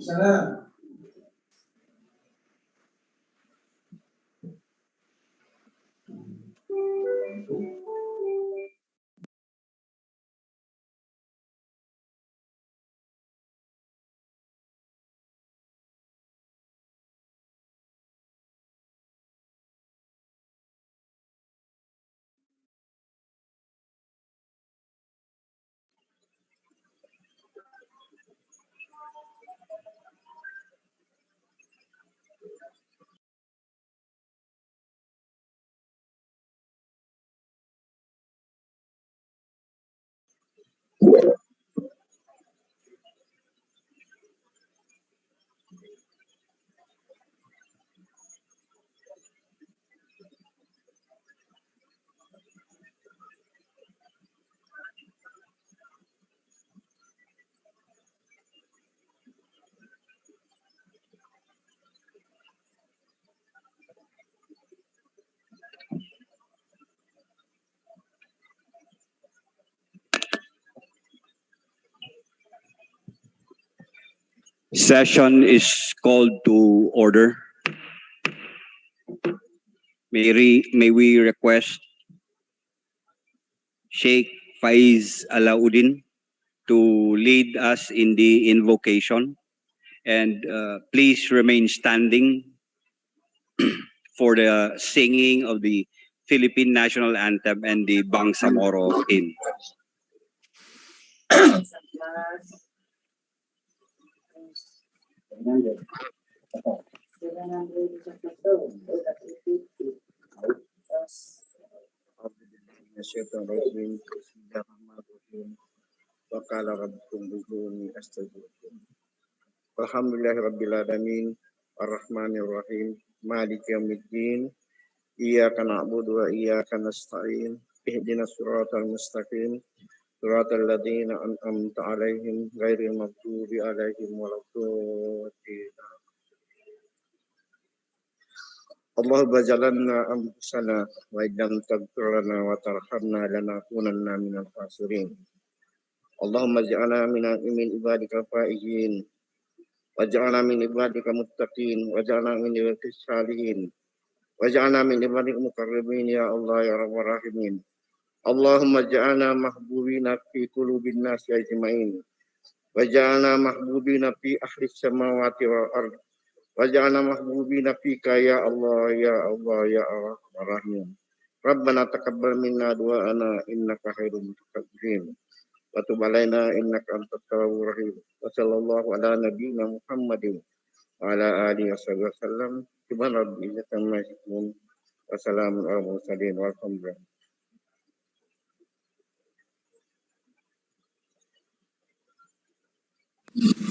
Salam. Session is called to order. May we request Sheikh Faiz Alauddin to lead us in the invocation, and please remain standing for the singing of the Philippine National Anthem and the Bangsamoro hymn. Alhamdulillahirabbil alamin arrahmanir rahim maliki yaumiddin iyyaka na'budu wa iyyaka nasta'in ihdinas siratal mustaqim siratal ladzina an'amta 'alaihim ghairil maghdubi 'alaihim waladdallin. Allahumma ij'alna anfusana wa illam taghfir lana wa tarhamna lanakunanna minal khasirin. Allahumma ij'alna min ibadika faizin waj'alna min ibadika muttaqin waj'alna min ibadika salihin waj'alna min ibadika muqarrabin ya Allah ya rabbal rahimin. Allahumma ij'alna mahbubina fi qulubin nasi ajma'in waj'alna mahbubina fi ahli samawati wal ard waj'alna mahbubina fika ya Allah ya Allah ya Arhamar Rahim. Rabbana taqabbal minna du'ana innaka khairul mutakabbirin wa tub alaina innaka antat tawwabur rahim. Wa sallallahu ala nabiyyina Muhammadin wa ala alihi wasallam. Subhana rabbika rabbil izzati amma yasifun wa salamun alal mursalin walhamdulillah.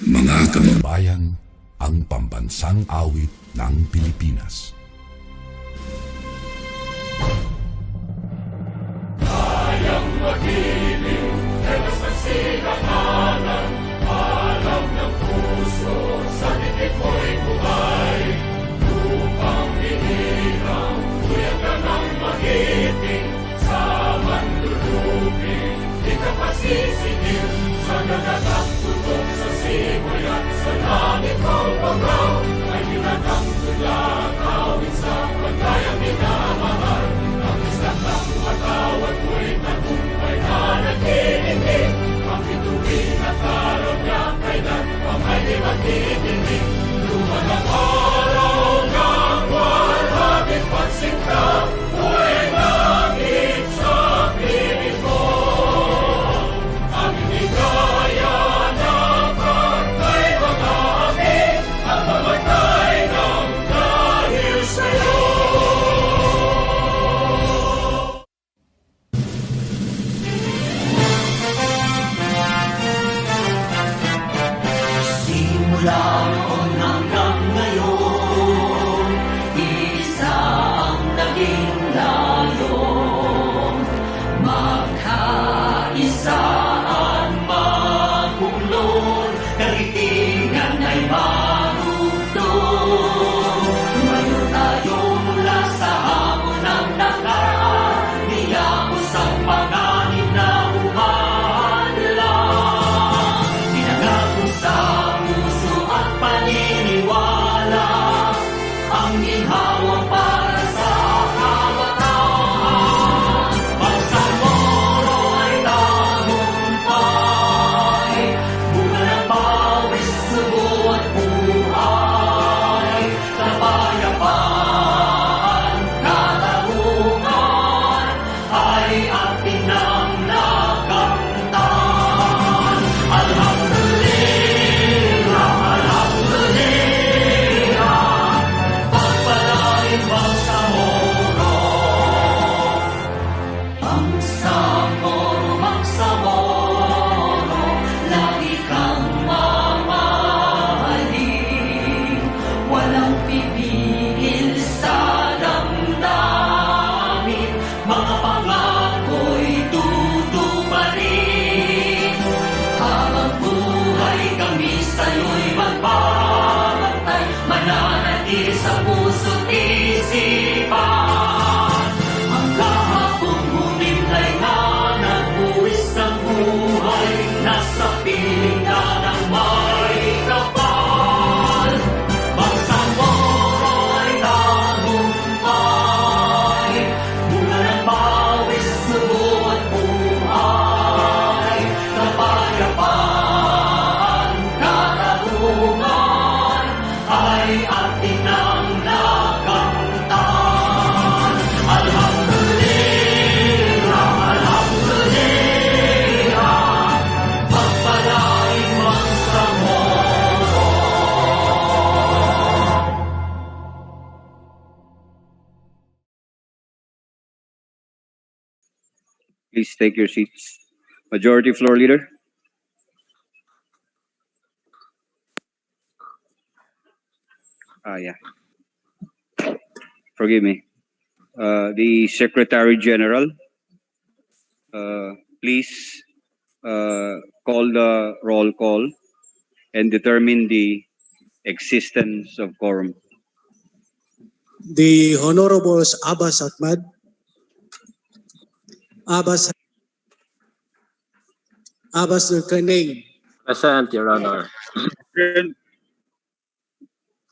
Mga kababayan, ang pambansang awit ng Pilipinas. Kayang magiliw, dalas ng sinakalan, alam ng puso, sa dikit mo'y buhay. Lupang hinirang, kuya ka ng magiting, sa manlulupin, di ka pasisigil, sa nagatak tutok sa simoy at sa langit mong pagaw, ay ginatang tulakaw. Please take your seats. Majority Floor Leader. Yeah. Forgive me. The Secretary General, please call the roll call and determine the existence of quorum. The Honorable Abbas Ahmad, Abbas Zulkarnain, Present, Your Honor.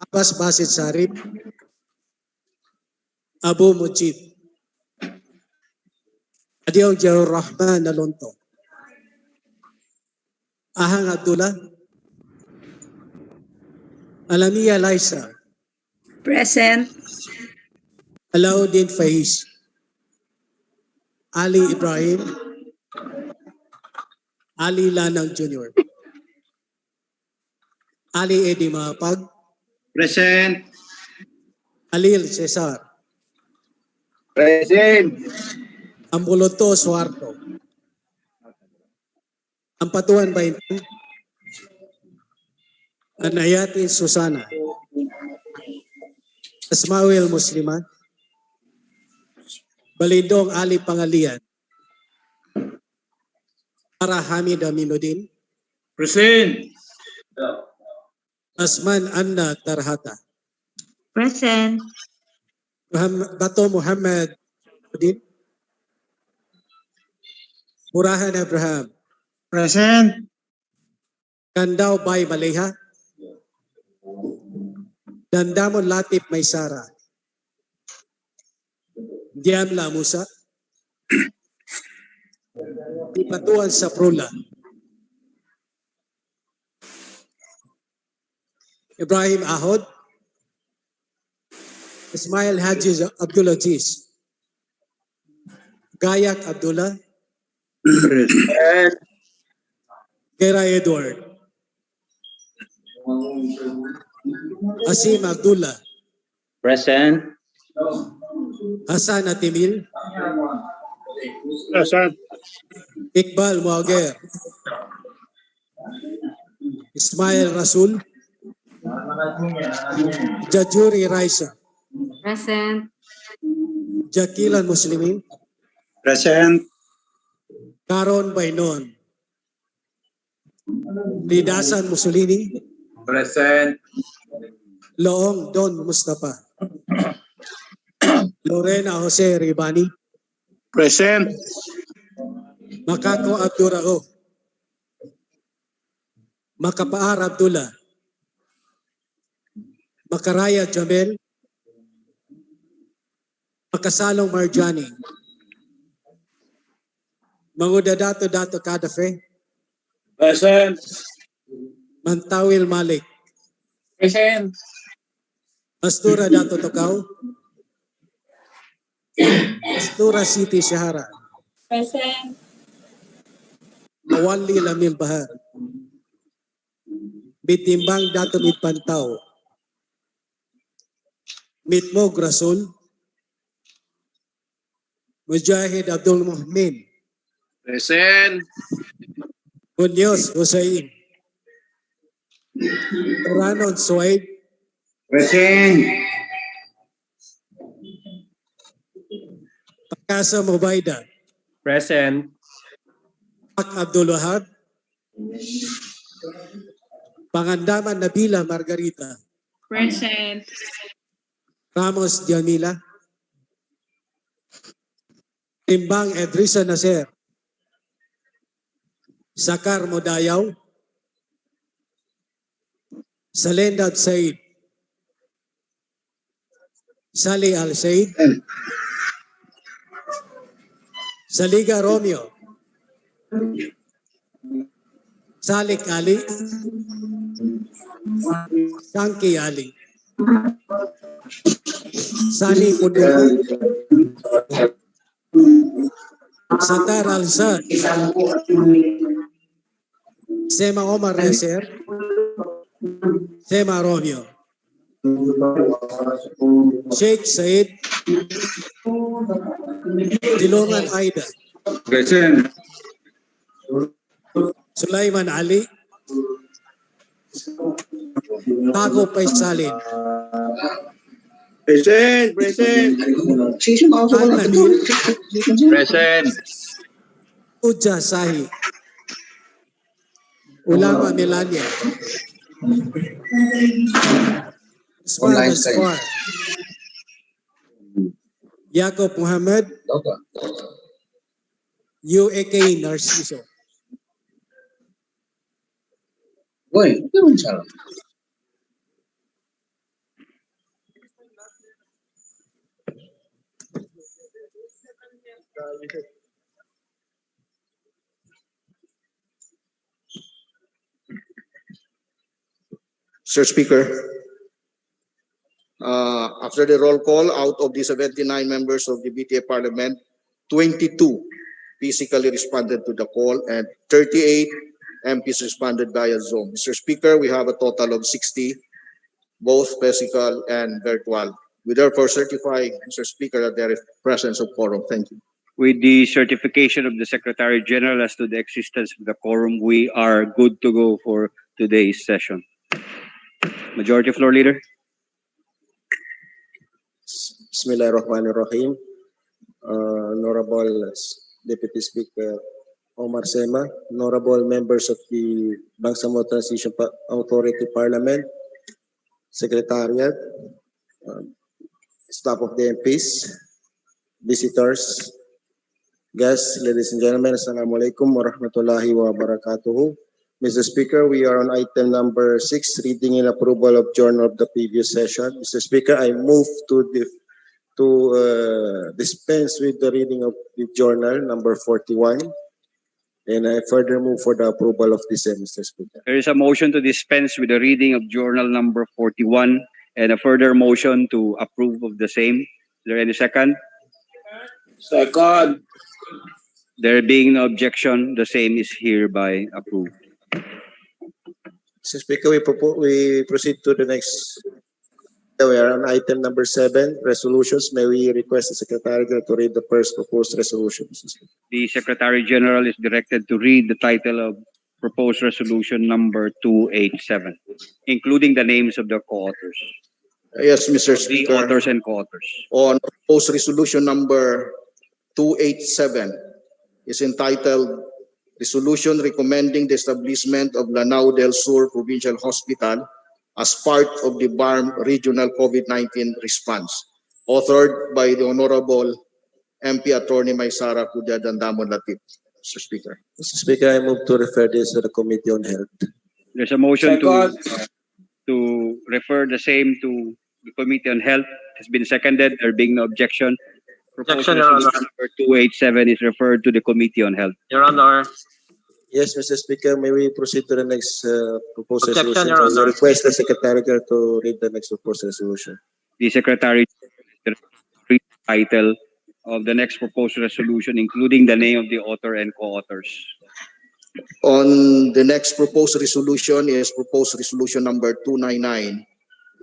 Abbas Basit Sarip, Abu Mujib, Adiyaw Jarur Rahman Nalonto, Ahang Abdullah, Alamiya Laisa, Present. Alauddin Faiz, Ali Ibrahim, Ali Lanang Jr., Ali Edi Mapag, Present. Alil Cesar, Present. Ambuluto Suarto, Ampatuan Baintan, Anayatin Susana, Asmawil Muslimat, Balindong Ali Pangalian, Ara Hamid Aminuddin, Present. Asman Anna Tarhata, Present. Bato Muhammad Udin, Murahan Abraham, Present. Gandao Bay Maleha, Dandamon Latif Maysara, Diamla Musa, Dipatuan Saprula, Ibrahim Ahod, Ismail Haji Abdul Aziz, Gayak Abdullah, Present. Gera Edward, Asim Abdullah, Present. Hasan Atimil, Present. Iqbal Muager, Ismail Rasul, Jajuri Raisa, Present. Jakilan Muslimin, Present. Karon Bainon, Lidasan Mussolini, Present. Loong Don Mustafa, Lorena Jose Ribani, Present. Makako Abdurao, Makapaar Abdullah, Makaraya Jamel, Makasalong Marjani, Mangudadato Dato Kadafe, Present. Mantawil Malik, Present. Astura Dato Tokaw, Astura City Shahara, Present. Mawali Lamil Bahar, Bitimbang Dato Mitpantaw, Mitmog Rasul, Mujahid Abdul Muhmin, Present. Munyos Hussein, Turanon Suwaid, Present. Pakasa Mubayda, Present. Pak Abdul Wahab, Pangandaman Nabila Margarita, Present. Ramos Jamila, Timbang Edrisa Nasser, Sakar Modayaw, Salendad Said, Sali Al Said, Saliga Romeo, Salik Ali, Sangki Ali, Sani Pudukan, Satar Al-Sad, Sema Omar Nasser, Sema Romeo, Sheikh Said, Dilongan Aida, Present. Sulaiman Ali, Tago Paisalin, Present, present. Al Nabil, Present. Uja Sahi, Ulama Melania, Usman Asfar, Jacob Muhammad, UAK Narciso. Mr. Speaker, after the roll call, out of the 79 members of the BTA Parliament, 22 physically responded to the call and 38 MPs responded via Zoom. Mr. Speaker, we have a total of 60, both physical and virtual. We therefore certify, Mr. Speaker, that there is presence of quorum. Thank you. With the certification of the Secretary General as to the existence of the quorum, we are good to go for today's session. Majority Floor Leader. Bismillahirrahmanirrahim. Honorable Deputy Speaker Omar Sema, honorable members of the Bangsamoro Transition Authority Parliament, Secretariat, staff of the MPs, visitors, guests, ladies and gentlemen, Assalamualaikum warahmatullahi wabarakatuh. Mr. Speaker, we are on item number 6, reading and approval of journal of the previous session. Mr. Speaker, I move to dispense with the reading of the journal number 41, and I further move for the approval of the same, Mr. Speaker. There is a motion to dispense with the reading of journal number 41 and a further motion to approve of the same. Is there any second? Second. There being no objection, the same is hereby approved. Mr. Speaker, we proceed to the next. We are on item number 7, resolutions. May we request the Secretary to read the first proposed resolution, Mr. Speaker? The Secretary General is directed to read the title of proposed resolution number 287, including the names of the co-authors. Yes, Mr. The Speaker. authors and co-authors. On proposed resolution number 287 is entitled Resolution Recommending the Establishment of Lanao del Sur Provincial Hospital as part of the BARM Regional COVID-19 Response, authored by the Honorable MP Attorney Maysara Kudyadandamon Latif. Mr. Speaker. Mr. Speaker, I move to refer this to the Committee on Health. There's a motion Second. to refer the same to the Committee on Health. Has been seconded. There being no objection. Proposed Objection, Your Honor. resolution number 287 is referred to the Committee on Health. Your Honor. Yes, Mr. Speaker, may we proceed to the next proposed Objection, resolution? Your Honor. I request the Secretary to read the next proposed resolution. The Secretary read the title of the next proposed resolution, including the name of the author and co-authors. On the next proposed resolution is proposed resolution number 299,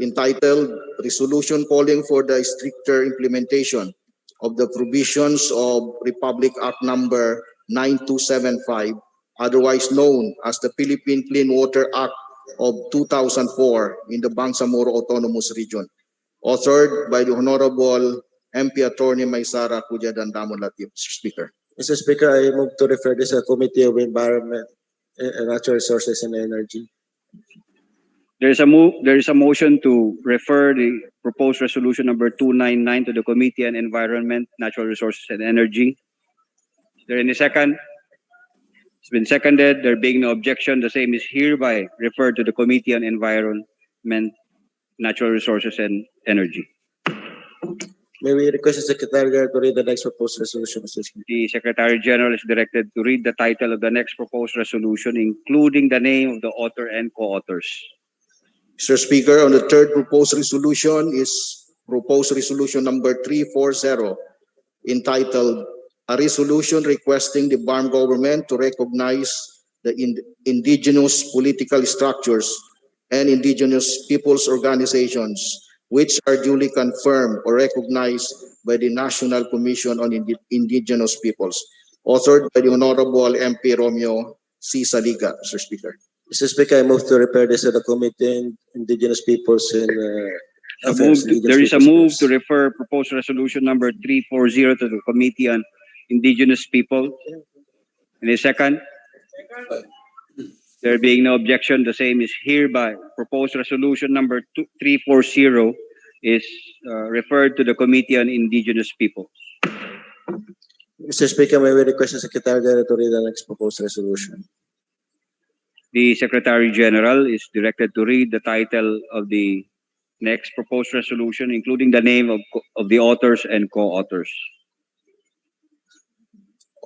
entitled Resolution Calling for the Stricter Implementation of the Provisions of Republic Act number 9275, otherwise known as the Philippine Clean Water Act of 2004 in the Bangsamoro Autonomous Region, authored by the Honorable MP Attorney Maysara Kudyadandamon Latif. Mr. Speaker. Mr. Speaker, I move to refer this to the Committee of Environment, Natural Resources and Energy. There is a motion to refer the proposed resolution number 299 to the Committee on Environment, Natural Resources and Energy. Is there any second? It's been seconded. There being no objection, the same is hereby referred to the Committee on Environment, Natural Resources and Energy. May we request the Secretary to read the next proposed resolution, Mr. Speaker? The Secretary General is directed to read the title of the next proposed resolution, including the name of the author and co-authors. Mr. Speaker, on the third proposed resolution is proposed resolution number 340, entitled A Resolution Requesting the BARM Government to Recognize the Indigenous Political Structures and Indigenous Peoples Organizations which are duly confirmed or recognized by the National Commission on Indigenous Peoples. authored by the Honorable MP Romeo C. Saliga, Mr. Speaker. Mr. Speaker, I move to refer this to the Committee on Indigenous Peoples and Affairs. There is a move to refer proposed resolution number 340 to the Committee on Indigenous People. And a second? There being no objection, the same is hereby. Proposed resolution number 340 is referred to the Committee on Indigenous People. Mr. Speaker, may we request the Secretary General to read the next proposed resolution? The Secretary General is directed to read the title of the next proposed resolution, including the name of the authors and co-authors.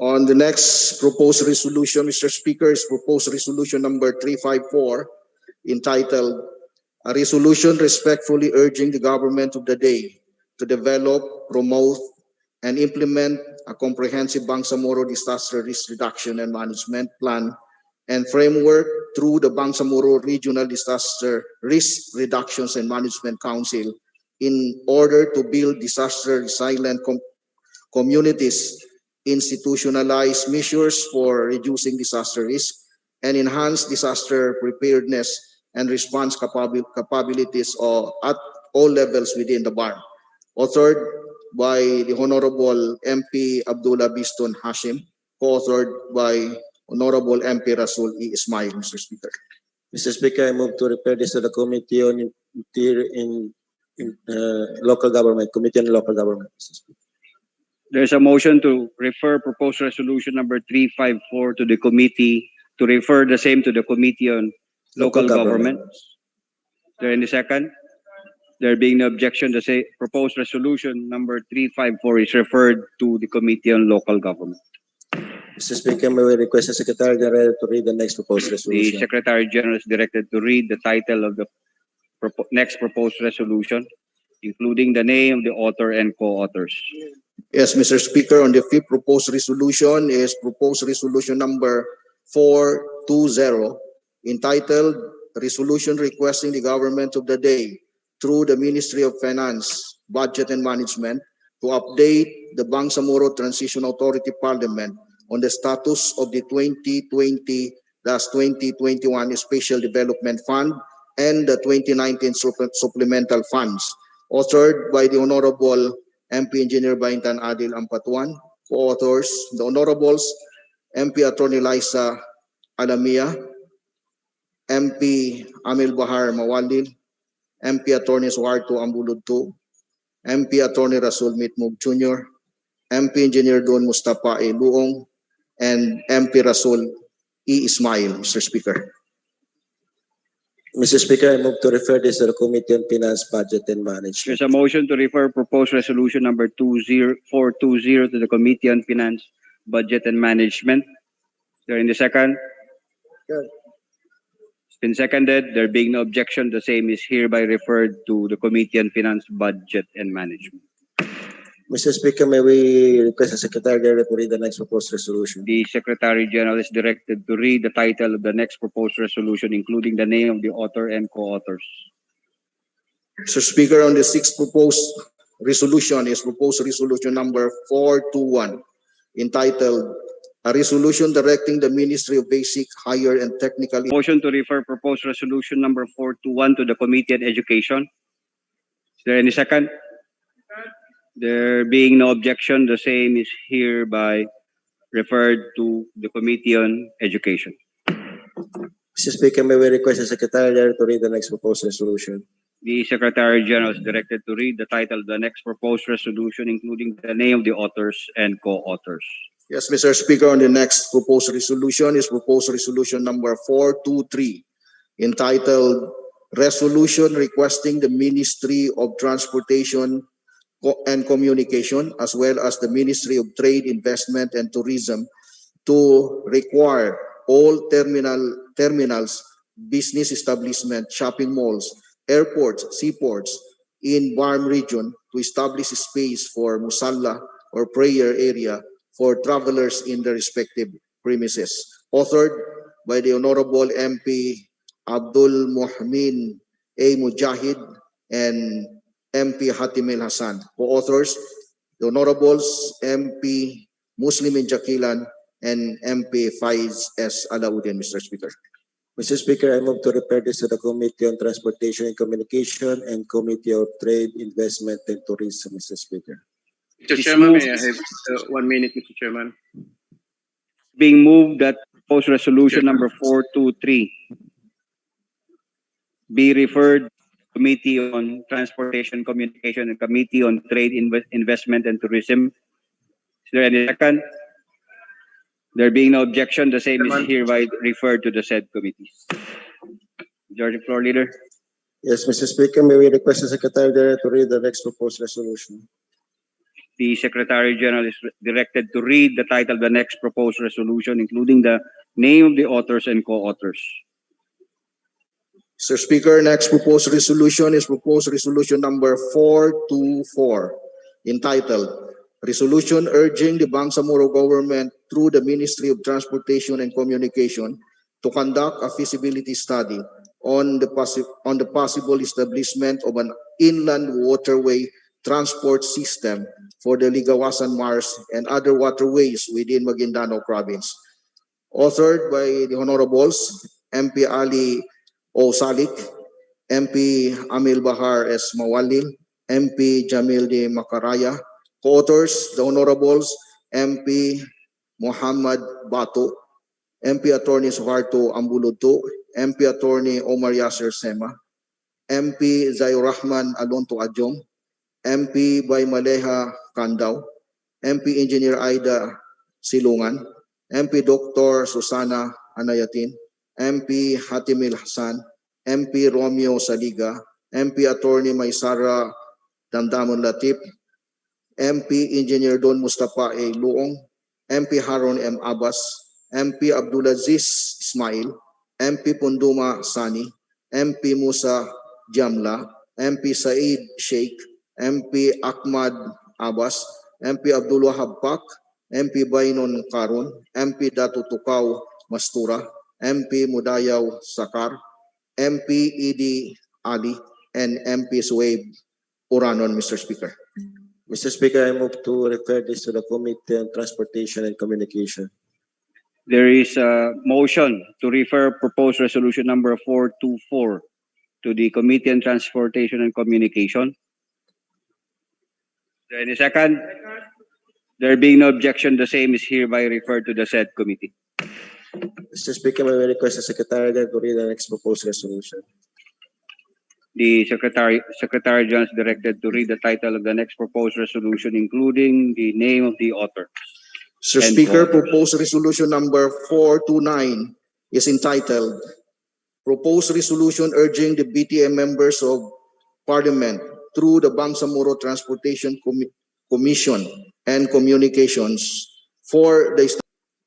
On the next proposed resolution, Mr. Speaker, is proposed resolution number 354, entitled "A Resolution Respectfully Urging the Government of the Day to Develop, Promote, and Implement a Comprehensive Bangsamoro Disaster Risk Reduction and Management Plan and Framework through the Bangsamoro Regional Disaster Risk Reductions and Management Council in order to build disaster-resilient communities, institutionalize measures for reducing disaster risk, and enhance disaster preparedness and response capabilities at all levels within the BARM." Authored by the Honorable MP Abdullah Biston Hashim, co-authored by Honorable MP Rasul E. Ismail, Mr. Speaker. Mr. Speaker, I move to refer this to the Committee on Local Government, Committee on Local Government. There's a motion to refer proposed resolution number 354 to the committee, to refer the same to the Committee on Local Government. There in the second? There being no objection, the proposed resolution number 354 is referred to the Committee on Local Government. Mr. Speaker, may we request the Secretary General to read the next proposed resolution? The Secretary General is directed to read the title of the next proposed resolution, including the name of the author and co-authors. Yes, Mr. Speaker, on the fifth proposed resolution is proposed resolution number 420, entitled "Resolution Requesting the Government of the Day through the Ministry of Finance, Budget and Management to update the Bangsamoro Transition Authority Parliament on the status of the 2020-2021 Special Development Fund and the 2019 Supplemental Funds," authored by the Honorable MP Engineer Baintan Adil Ampatuan, co-authors the Honorables MP Attorney Liza Alamia, MP Amil Bahar Mawalil, MP Attorney Suharto Ambuludto, MP Attorney Rasul Mitmug Jr., MP Engineer Don Mustafa A. Luong, and MP Rasul E. Ismail, Mr. Speaker. Mr. Speaker, I move to refer this to the Committee on Finance, Budget and Management. There's a motion to refer proposed resolution number 420 to the Committee on Finance, Budget and Management. There in the second? Good. It's been seconded. There being no objection, the same is hereby referred to the Committee on Finance, Budget and Management. Mr. Speaker, may we request the Secretary General to read the next proposed resolution? The Secretary General is directed to read the title of the next proposed resolution, including the name of the author and co-authors. Mr. Speaker, on the sixth proposed resolution is proposed resolution number 421, entitled "A Resolution Directing the Ministry of Basic, Higher and Technical..." Motion to refer proposed resolution number 421 to the Committee on Education. Is there any second? There being no objection, the same is hereby referred to the Committee on Education. Mr. Speaker, may we request the Secretary General to read the next proposed resolution? The Secretary General is directed to read the title of the next proposed resolution, including the name of the authors and co-authors. Yes, Mr. Speaker, on the next proposed resolution is proposed resolution number 423, entitled "Resolution Requesting the Ministry of Transportation and Communication, as well as the Ministry of Trade, Investment and Tourism, to require all terminals, business establishments, shopping malls, airports, seaports in BARM region to establish a space for musalla or prayer area for travelers in the respective premises." Authored by the Honorable MP Abdul Muhmin A. Mujahid and MP Hatim El Hassan. Co-authors, the Honorables MP Muslim Jakilan, and MP Faiz S. Alauddin, Mr. Speaker. Mr. Speaker, I move to refer this to the Committee on Transportation and Communication and Committee of Trade, Investment and Tourism, Mr. Speaker. Mr. Chairman, may I have 1 minute, Mr. Chairman? Being moved that proposed resolution number 423 be referred to Committee on Transportation, Communication, and Committee on Trade, Investment, and Tourism. Is there any second? There being no objection, the same is hereby referred to the said committees. Majority Floor Leader. Yes, Mr. Speaker, may we request the Secretary General to read the next proposed resolution? The Secretary General is directed to read the title of the next proposed resolution, including the name of the authors and co-authors. Mr. Speaker, next proposed resolution is proposed resolution number 424, entitled Resolution urging the Bangsamoro government through the Ministry of Transportation and Communication to conduct a feasibility study on the possible establishment of an inland waterway transport system for the Ligawasan Mars and other waterways within Maguindanao Province. Authored by the Honorables MP Ali O. Salik, MP Amil Bahar S. Mawalil, MP Jamil de Macaraya. Co-authors, the Honorables MP Muhammad Bato, MP Attorney Suharto Ambuluto, MP Attorney Omar Yasser Sema, MP Zayor Rahman Alonto Adjong, MP Baymaleha Kandao, MP Engineer Aida Silungan, MP Dr. Susana Anayatin, MP Hatimil Hassan, MP Romeo Saliga, MP Attorney Maysara Damdaman Latif, MP Engineer Don Mustafa A. Luong, MP Haron M. Abbas, MP Abdulaziz Ismail, MP Punduma Sani, MP Musa Jamla, MP Said Sheikh, MP Ahmad Abbas, MP Abdul Wahab Pak, MP Bainon Karun, MP Datu Tukaw Mastura, MP Mudayaw Sakar, MP Idi Ali, and MP Suwaib Uranon, Mr. Speaker. Mr. Speaker, I move to refer this to the Committee on Transportation and Communication. There is a motion to refer proposed resolution number 424 to the Committee on Transportation and Communication. Is there any second? There being no objection, the same is hereby referred to the said committee. Mr. Speaker, may we request the Secretary General to read the next proposed resolution? The Secretary General is directed to read the title of the next proposed resolution, including the name of the author. Mr. Speaker, proposed resolution number 429 is entitled Proposed Resolution urging the BTM members of Parliament through the Bangsamoro Transportation Commission and Communications for the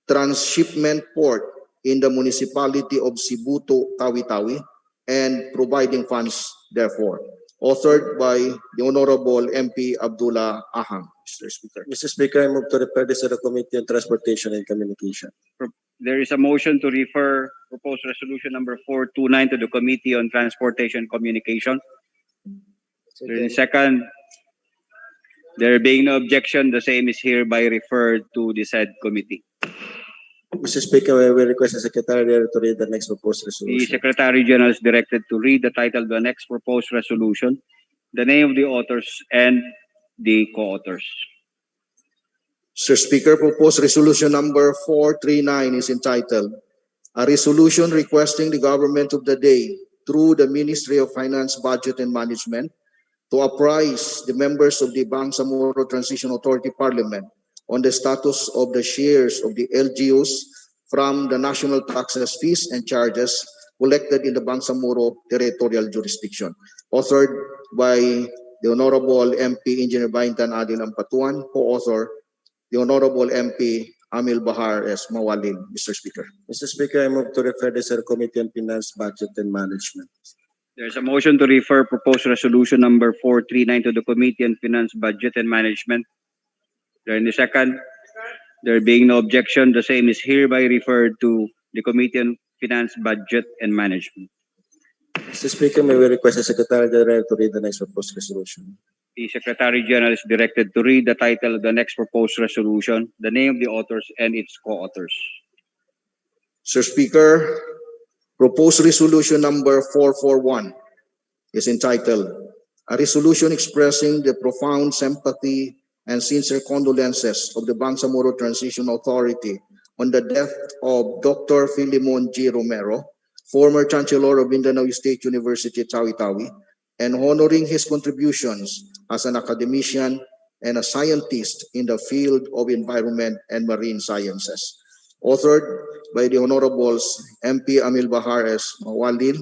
transshipment port in the municipality of Sibuto, Tawi-Tawi, and providing funds therefore. Authored by the Honorable MP Abdullah Ahang, Mr. Speaker. Mr. Speaker, I move to refer this to the Committee on Transportation and Communication. There is a motion to refer proposed resolution number 429 to the Committee on Transportation and Communication. There is a second. There being no objection, the same is hereby referred to the said committee. Mr. Speaker, I will request the Secretary General to read the next proposed The resolution. Secretary General is directed to read the title of the next proposed resolution, the name of the authors, and the co-authors. Mr. Speaker, proposed resolution number 439 is entitled A Resolution Requesting the Government of the Day through the Ministry of Finance, Budget and Management to apprise the members of the Bangsamoro Transition Authority Parliament on the status of the shares of the LGUs from the national taxes, fees, and charges collected in the Bangsamoro territorial jurisdiction. Authored by the Honorable MP Engineer Baintan Adil Ampatuan, co-author the Honorable MP Amil Bahar S. Mawalil, Mr. Speaker. Mr. Speaker, I move to refer this to the Committee on Finance, Budget and Management. There is a motion to refer proposed resolution number 439 to the Committee on Finance, Budget and Management. There in the second. There being no objection, the same is hereby referred to the Committee on Finance, Budget and Management. Mr. Speaker, may we request the Secretary General to read the next proposed resolution? The Secretary General is directed to read the title of the next proposed resolution, the name of the authors, and its co-authors. Mr. Speaker, proposed resolution number 441 is entitled, A Resolution Expressing the Profound Sympathy and Sincere Condolences of the Bangsamoro Transition Authority on the death of Dr. Filimon G. Romero, former Chancellor of Mindanao State University, Tawi-Tawi, and honoring his contributions as an academician and a scientist in the field of environment and marine sciences. Authored by the Honorables MP Amil Bahar S. Mawalil,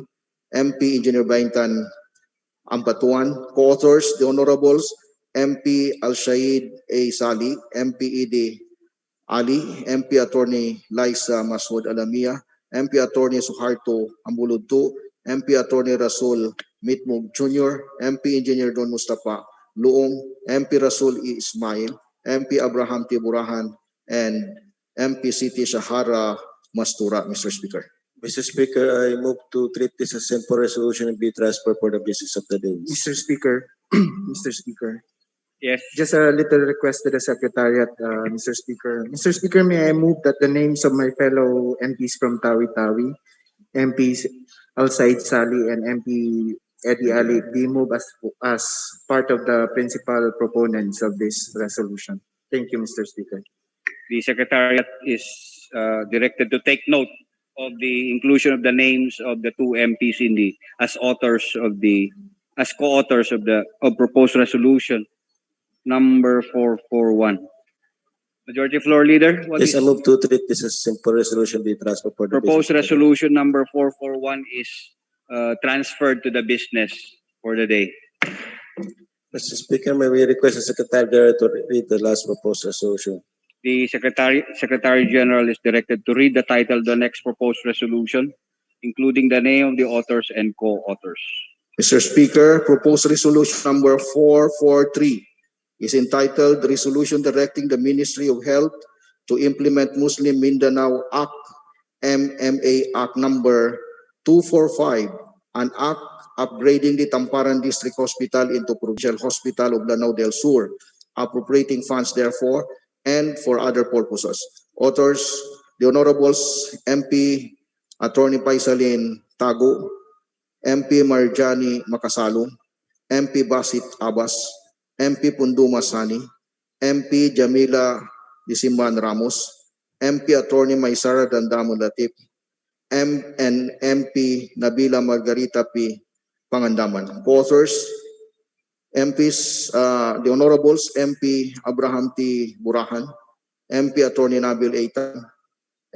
MP Engineer Baintan Ampatuan, co-authors the Honorables MP Al-Shaid A. Sali, MP E.D. Ali, MP Attorney Liza Masud Alamia, MP Attorney Suharto Ambuludtu, MP Attorney Rasul Mitmug Jr., MP Engineer Don Mustafa Luong, MP Rasul E. Ismail, MP Abraham T. Burahan, and MP Siti Shahara Mastura, Mr. Speaker. Mr. Speaker, I move to treat this as simple resolution and be transferred for the business of the day. Mr. Speaker, Mr. Speaker, Yes. just a little request to the Secretariat, Mr. Speaker. Mr. Speaker, may I move that the names of my fellow MPs from Tawi-Tawi, MPs Al-Said Sali and MP Eddie Ali be moved as part of the principal proponents of this resolution. Thank you, Mr. Speaker. The Secretariat is directed to take note of the inclusion of the names of the two MPs in the as co-authors of the proposed resolution number 441. Majority Floor Leader, what Yes, is I move to treat this as simple resolution be transferred for the proposed business of the day. resolution number 441 is transferred to the business for the day. Mr. Speaker, may we request the Secretary to read the last proposed resolution? The Secretary General is directed to read the title of the next proposed resolution, including the name of the authors and co-authors. Mr. Speaker, proposed resolution number 443 is entitled Resolution Directing the Ministry of Health to Implement Muslim Mindanao Act, MMA Act number 245, an act upgrading the Tamparan District Hospital into Provincial Hospital of Lanao del Sur, appropriating funds therefore and for other purposes. Authors, the Honorables MP Attorney Paisalin Tago, MP Marjani Makasalo, MP Basit Abbas, MP Punduma Sani, MP Jamila Disimban Ramos, MP Attorney Maysara Dandamo Latif, and MP Nabila Margarita P. Pangandaman. Co-authors, MPs, the Honorables MP Abraham T. Burahan, MP Attorney Nabil Eitan,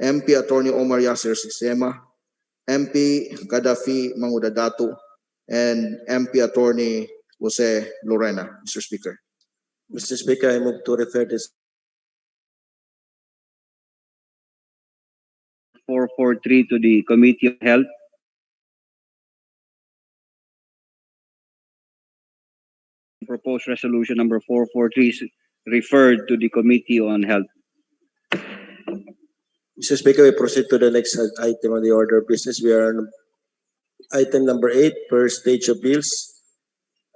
MP Attorney Omar Yasser Sistema, MP Gaddafi Mangudadato, and MP Attorney Jose Lorena, Mr. Speaker. Mr. Speaker, I move to refer this 443 to the Committee on Health. Proposed resolution number 443 is referred to the Committee on Health. Mr. Speaker, we proceed to the next item on the order of business. We are on item number 8, first stage of bills.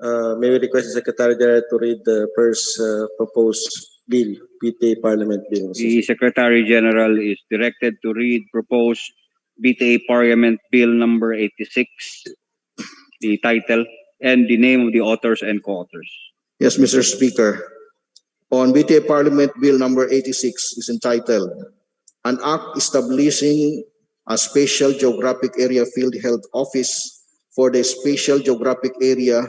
May we request the Secretary General to read the first proposed bill, PTA Parliament Bill. The Secretary General is directed to read proposed BTA Parliament Bill number 86, the title, and the name of the authors and co-authors. Yes, Mr. Speaker. On BTA Parliament Bill number 86 is entitled, An Act Establishing a Special Geographic Area Field Health Office for the Special Geographic Area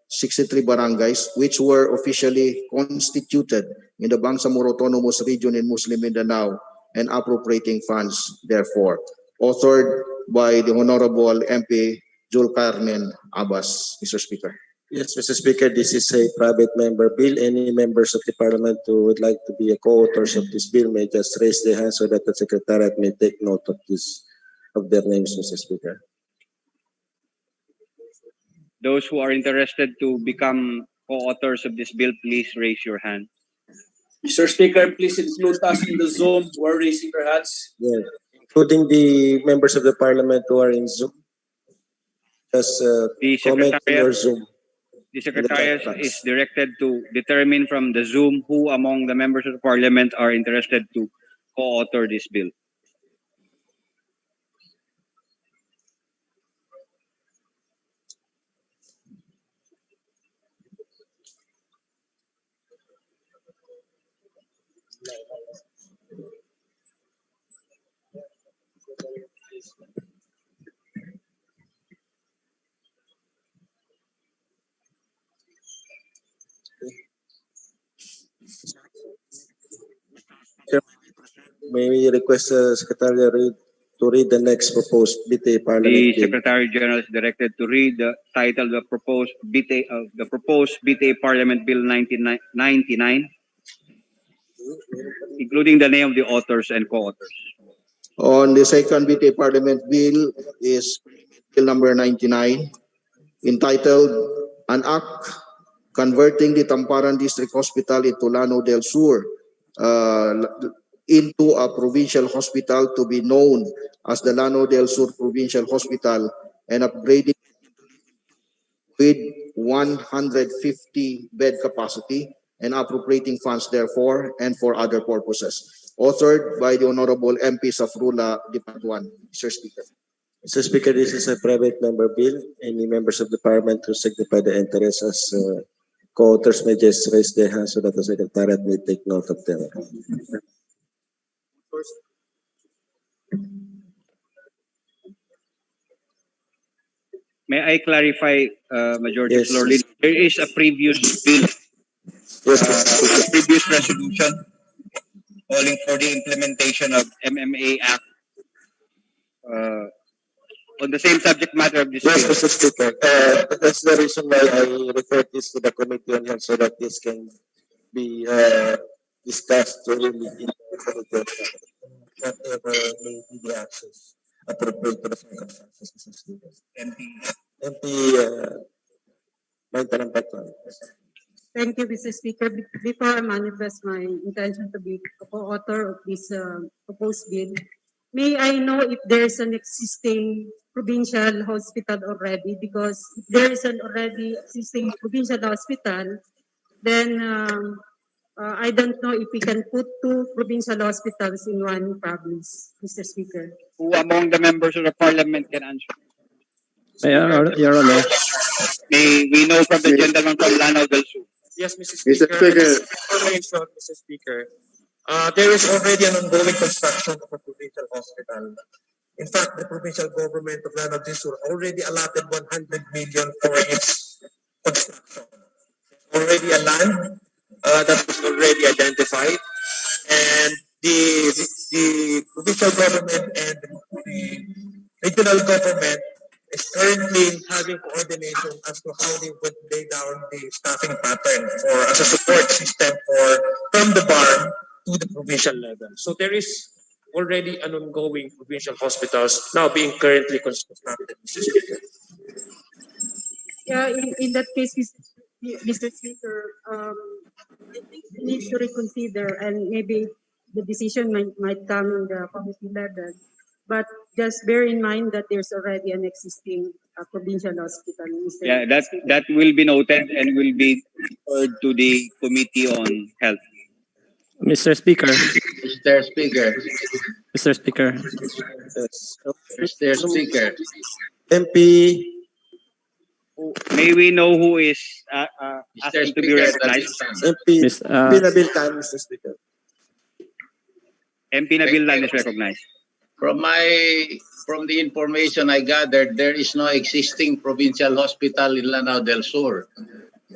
63 barangays, which were officially constituted in the Bangsamoro Autonomous Region in Muslim Mindanao, and appropriating funds therefore. Authored by the Honorable MP Jul Carmen Abbas, Mr. Speaker. Yes, Mr. Speaker, this is a private member bill. Any members of the Parliament who would like to be a co-authors of this bill may just raise their hand so that the Secretariat may take note of their names, Mr. Speaker. Those who are interested to become co-authors of this bill, please raise your hand. Mr. Speaker, please include us in the Zoom who are raising their hands. Yeah, including the members of the Parliament who are in Zoom. Just comment in your Zoom. The Secretariat is directed to determine from the Zoom who among the members of the Parliament are interested to co-author this bill. May we request the Secretary to read the next proposed BTA Parliament The bill. Secretary General is directed to read the title of the proposed BTA Parliament Bill 1999, including the name of the authors and co-authors. On the second BTA Parliament bill is Bill number 99, entitled An Act Converting the Tamparan District Hospital into Lano del Sur into a provincial hospital to be known as the Lano del Sur Provincial Hospital and upgrading with 150 bed capacity and appropriating funds therefore and for other purposes. Authored by the Honorable MP Safrula Dipatuan. Mr. Speaker. Mr. Speaker, this is a private member bill. Any members of the Parliament who signify their interest as co-authors may just raise their hands so that the Secretariat may take note of them. May I clarify, Majority Yes. Floor Leader? There is a previous bill, a previous resolution calling for the implementation of MMA Act on the same subject matter of this Yes, bill. Mr. Speaker. That's the reason why I referred this to the Committee on Health so that this can be discussed thoroughly in the Committee on Health. Whatever may be the actions appropriate to the circumstances, Mr. Speaker. MP Bangsamoro. Thank you, Mr. Speaker. Before I manifest my intention to be a co-author of this proposed bill, may I know if there's an existing provincial hospital already? Because if there is an already existing provincial hospital, then I don't know if we can put two provincial hospitals in one province, Mr. Speaker. Who among the members of the Parliament can answer? Your Honor. May we know from the gentleman from Lanao del Sur. Yes, Mr. Mr. Speaker. Speaker. Information, Mr. Speaker. There is already an ongoing construction of a provincial hospital. In fact, the provincial government of Lanao del Sur already allotted 100 million for its construction. Already a land that was already identified, and the provincial government and the regional government is currently having coordination as to how they would lay down the staffing pattern for as a support system from the barn to the provincial level. So there is already an ongoing provincial hospitals now being currently constructed, Mr. Speaker. Yeah, in that case, Mr. Speaker, I think we need to reconsider and maybe the decision might come in the committee level. But just bear in mind that there's already an existing provincial hospital. Mr. Yeah, Speaker. that will be noted and will be referred to the Committee on Health. Mr. Speaker. Mr. Speaker. Mr. Speaker. Yes. Mr. Speaker. MP. May we know who is asking to be recognized? MP Miss, Nabil Tan, Mr. Speaker. MP Nabil Tan is recognized. From the information I gathered, there is no existing provincial hospital in Lanao del Sur.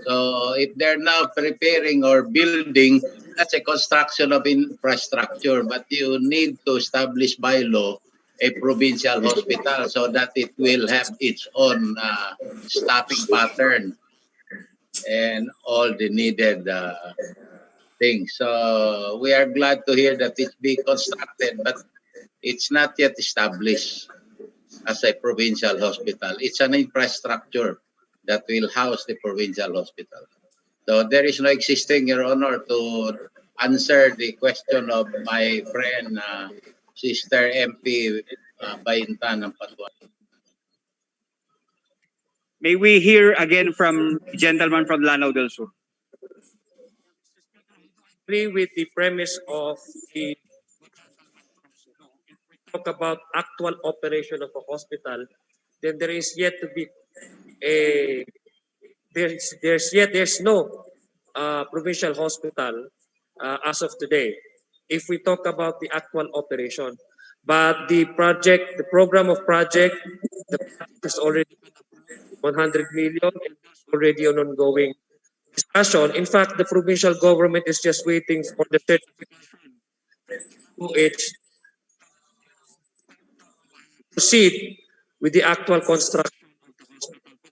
So if they're now preparing or building, that's a construction of infrastructure, but you need to establish by law a provincial hospital so that it will have its own staffing pattern and all the needed things. So we are glad to hear that it's being constructed, but it's not yet established as a provincial hospital. It's an infrastructure that will house the provincial hospital. So there is no existing, Your Honor, to answer the question of my friend, Sister MP Baintan ng Patuan. May we hear again from the gentleman from Lanao del Sur? Agree with the premise of the talk about actual operation of a hospital, then there is yet to be a there's no provincial hospital as of today. If we talk about the actual operation, but the project, the program of project, the project is already 100 million and there's already an ongoing discussion. In fact, the provincial government is just waiting for the certification to its proceed with the actual construction.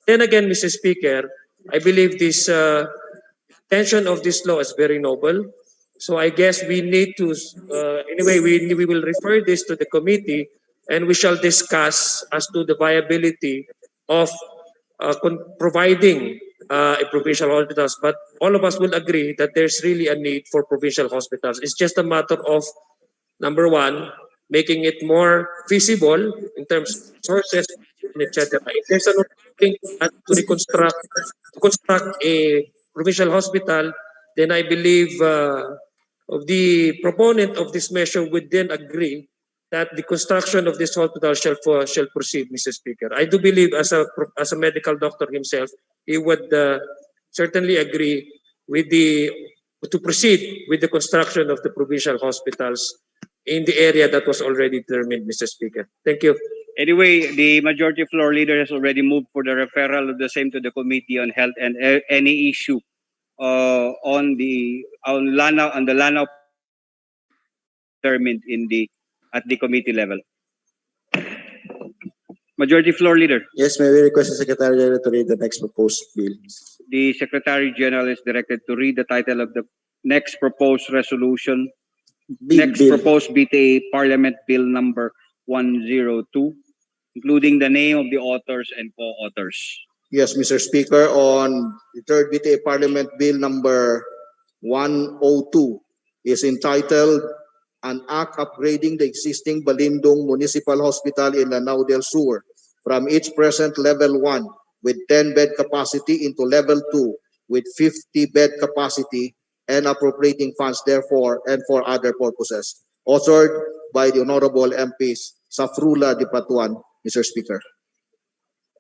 Then again, Mr. Speaker, I believe this intention of this law is very noble. So I guess we need to, anyway, we will refer this to the committee and we shall discuss as to the viability of providing a provincial hospitals. But all of us will agree that there's really a need for provincial hospitals. It's just a matter of, number one, making it more feasible in terms of resources, etc. If there's an ongoing plan to construct a provincial hospital, then I believe of the proponent of this measure would then agree that the construction of this hospital shall proceed, Mr. Speaker. I do believe as a medical doctor himself, he would certainly agree with the to proceed with the construction of the provincial hospitals in the area that was already determined, Mr. Speaker. Thank you. Anyway, the majority floor leader has already moved for the referral of the same to the Committee on Health and any issue on the Lanao determined at the committee level. Majority floor leader. Yes, may we request the Secretary General to read the next proposed bill. The Secretary General is directed to read the title of the next proposed resolution. Proposed BTA Parliament Bill number 102, including the name of the authors and co-authors. Yes, Mr. Speaker, on the third BTA Parliament Bill number 102 is entitled An Act Upgrading the Existing Balindong Municipal Hospital in Lanao del Sur from its present level 1 with 10-bed capacity into level 2 with 50-bed capacity and appropriating funds therefore and for other purposes. Authored by the Honorable MPs Safrula Dipatuan, Mr. Speaker.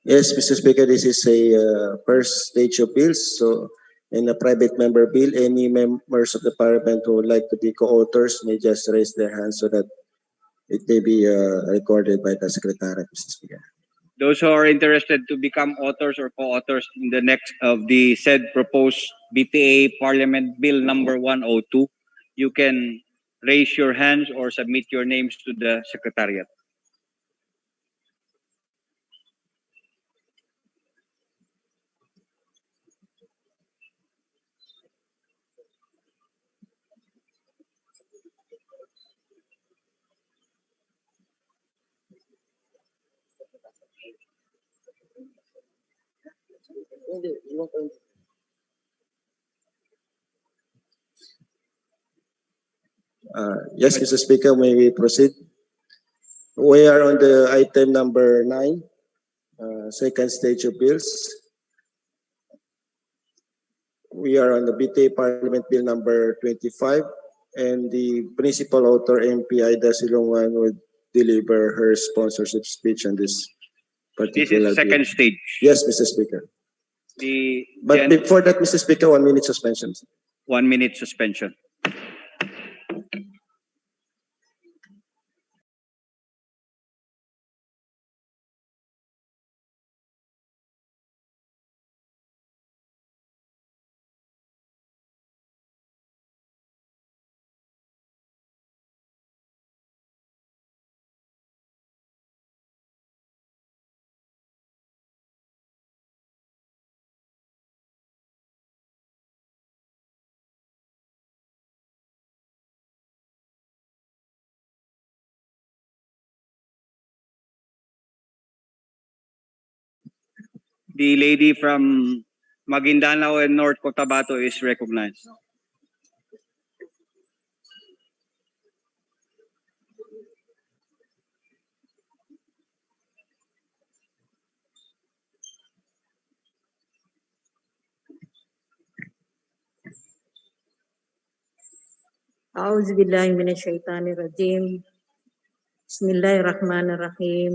Yes, Mr. Speaker, this is a first stage of bills. So, in a private member bill, any members of the parliament who would like to be co-authors may just raise their hands so that it may be recorded by the Secretary, Mr. Speaker. Those who are interested to become authors or co-authors in the next of the said proposed BTA Parliament Bill number 102, you can raise your hands or submit your names to the Secretariat. Yes, Mr. Speaker, may we proceed? We are on the item number 9, second stage of bills. We are on the BTA Parliament Bill number 25, and the principal author, MP Aida Silongan, would deliver her sponsorship speech on this particular This is second bill. stage. Yes, Mr. Speaker. But before that, Mr. Speaker, 1 minute suspension. 1 minute suspension. The lady from Maguindanao and North Cotabato is recognized. أعوذ بالله من الشيطان الرجيم بسم الله الرحمن الرحيم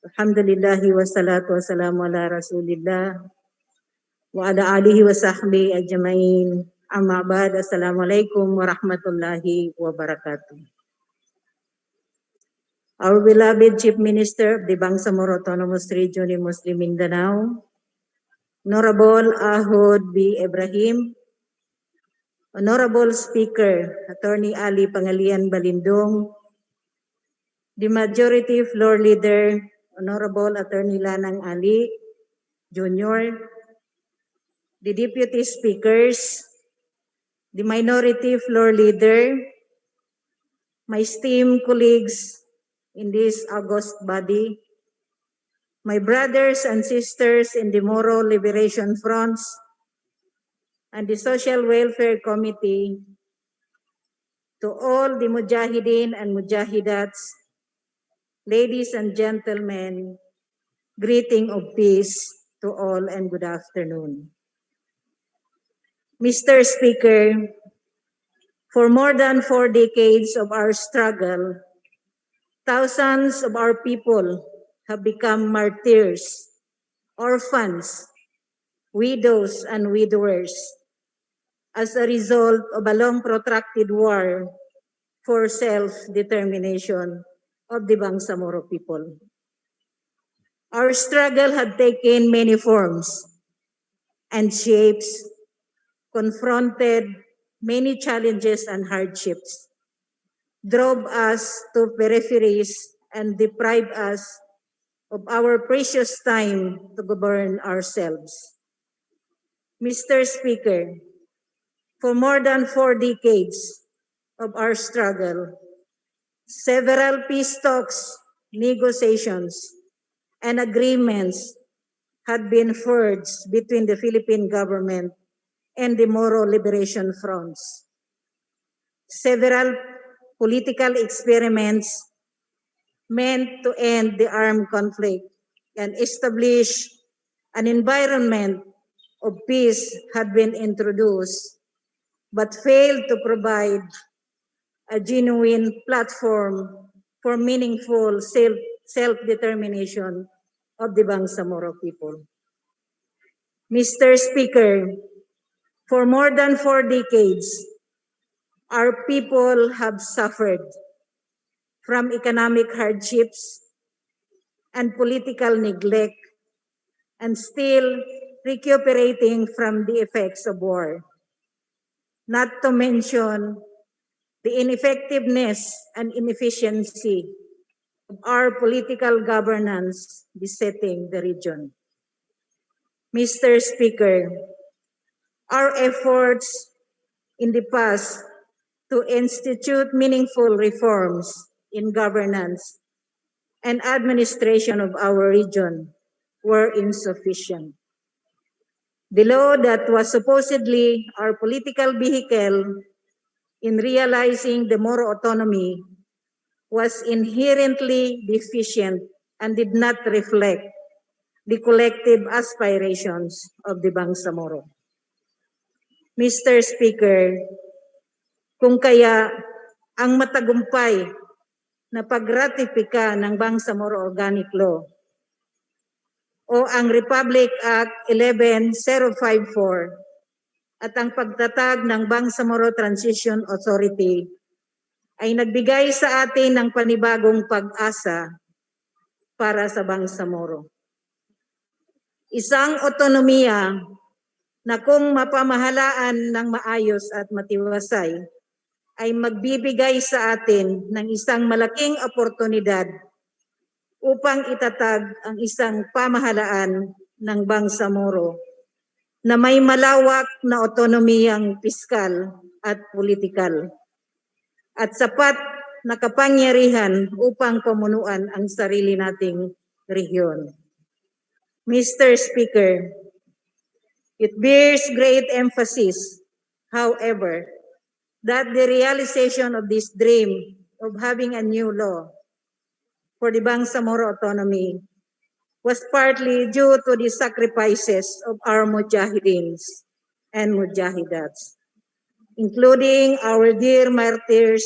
الحمد لله والصلاة والسلام على رسول الله وعلى آله وصحبه أجمعين أما بعد السلام عليكم ورحمة الله وبركاته. Our beloved Chief Minister of the Bangsamoro Autonomous Region in Muslim Mindanao, Honorable Ahod B. Ibrahim, Honorable Speaker, Attorney Ali Pangalian Balindong, the Majority Floor Leader, Honorable Attorney Lanang Ali Jr., the Deputy Speakers, the Minority Floor Leader, my esteemed colleagues in this august body, my brothers and sisters in the Moro Liberation Fronts and the Social Welfare Committee, to all the Mujahideen and Mujahidats, ladies and gentlemen, greeting of peace to all and good afternoon. Mr. Speaker, for more than 4 decades of our struggle, thousands of our people have become martyrs, orphans, widows, and widowers as a result of a long protracted war for self-determination of the Bangsamoro people. Our struggle had taken many forms and shapes, confronted many challenges and hardships, drove us to peripheries, and deprived us of our precious time to govern ourselves. Mr. Speaker, for more than 4 decades of our struggle, several peace talks, negotiations, and agreements had been forged between the Philippine government and the Moro Liberation Fronts. Several political experiments meant to end the armed conflict and establish an environment of peace had been introduced, but failed to provide a genuine platform for meaningful self-determination of the Bangsamoro people. Mr. Speaker, for more than 4 decades, our people have suffered from economic hardships and political neglect, and still recuperating from the effects of war. Not to mention the ineffectiveness and inefficiency of our political governance besetting the region. Mr. Speaker, our efforts in the past to institute meaningful reforms in governance and administration of our region were insufficient. The law that was supposedly our political vehicle in realizing the Moro autonomy was inherently deficient and did not reflect the collective aspirations of the Bangsamoro. Mr. Speaker, kung kaya ang matagumpay na pagratipika ng Bangsamoro Organic Law o ang Republic Act 11054 at ang pagtatag ng Bangsamoro Transition Authority ay nagbigay sa atin ng panibagong pag-asa para sa Bangsamoro. Isang otonomiya na kung mapamahalaan ng maayos at matiwasay ay magbibigay sa atin ng isang malaking oportunidad upang itatag ang isang pamahalaan ng Bangsamoro na may malawak na otonomiyang piskal at politikal at sapat na kapangyarihan upang pamunuan ang sarili nating rehiyon. Mr. Speaker, it bears great emphasis, however, that the realization of this dream of having a new law for the Bangsamoro autonomy was partly due to the sacrifices of our Mujahidins and Mujahidats. including our dear martyrs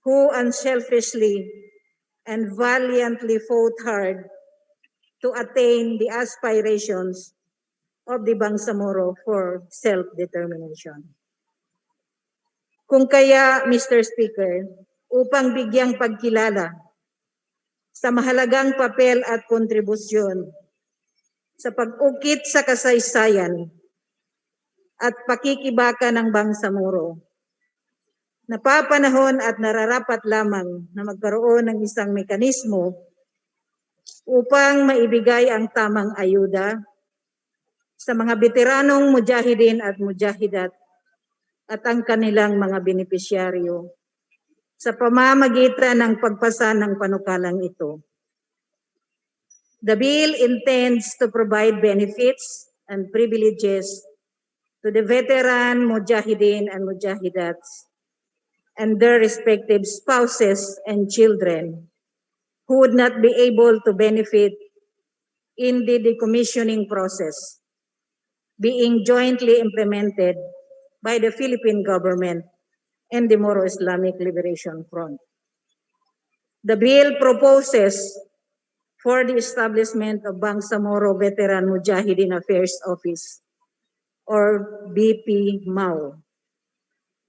who unselfishly and valiantly fought hard to attain the aspirations of the Bangsamoro for self-determination. Kung kaya, Mr. Speaker, upang bigyang pagkilala sa mahalagang papel at kontribusyon sa pag-ukit sa kasaysayan at pakikibaka ng Bangsamoro, napapanahon at nararapat lamang na magkaroon ng isang mekanismo upang maibigay ang tamang ayuda sa mga veteranong mujahidin at mujahidat at ang kanilang mga benepisyaryo sa pamamagitan ng pagpasa ng panukalang ito. The bill intends to provide benefits and privileges to the veteran mujahidin and mujahidats and their respective spouses and children who would not be able to benefit in the decommissioning process being jointly implemented by the Philippine government and the Moro Islamic Liberation Front. The bill proposes for the establishment of Bangsamoro Veteran Mujahideen Affairs Office or BP-MAO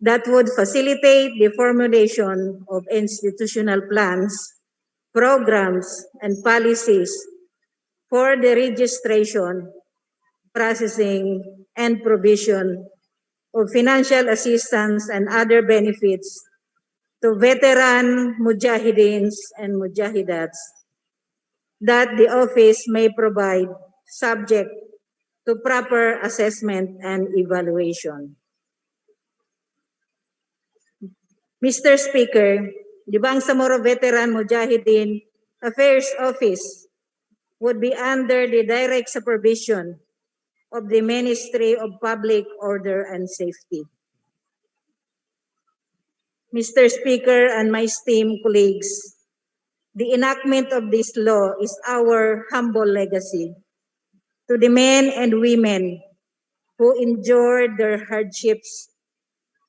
that would facilitate the formulation of institutional plans, programs, and policies for the registration, processing, and provision of financial assistance and other benefits to veteran mujahideen and mujahidats that the office may provide subject to proper assessment and evaluation. Mr. Speaker, the Bangsamoro Veteran Mujahideen Affairs Office would be under the direct supervision of the Ministry of Public Order and Safety. Mr. Speaker and my esteemed colleagues, the enactment of this law is our humble legacy to the men and women who endured their hardships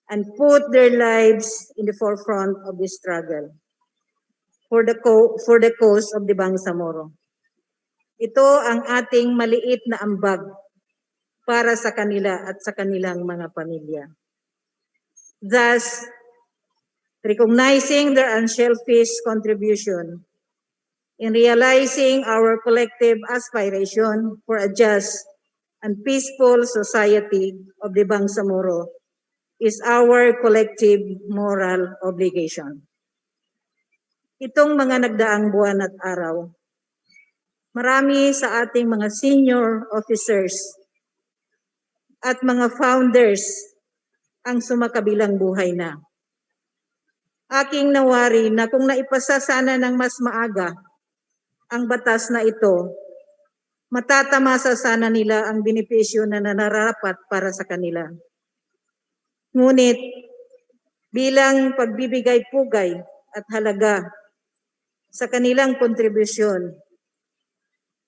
and put their lives in the forefront of the struggle for the cause of the Bangsamoro. Ito ang ating maliit na ambag para sa kanila at sa kanilang mga pamilya. Thus, recognizing their unselfish contribution in realizing our collective aspiration for a just and peaceful society of the Bangsamoro is our collective moral obligation. Itong mga nagdaang buwan at araw, marami sa ating mga senior officers at mga founders ang sumakabilang buhay na. Aking nawari na kung naipasa sana ng mas maaga ang batas na ito, matatamasa sana nila ang benepisyo na nararapat para sa kanila. Ngunit bilang pagbibigay pugay at halaga sa kanilang kontribusyon,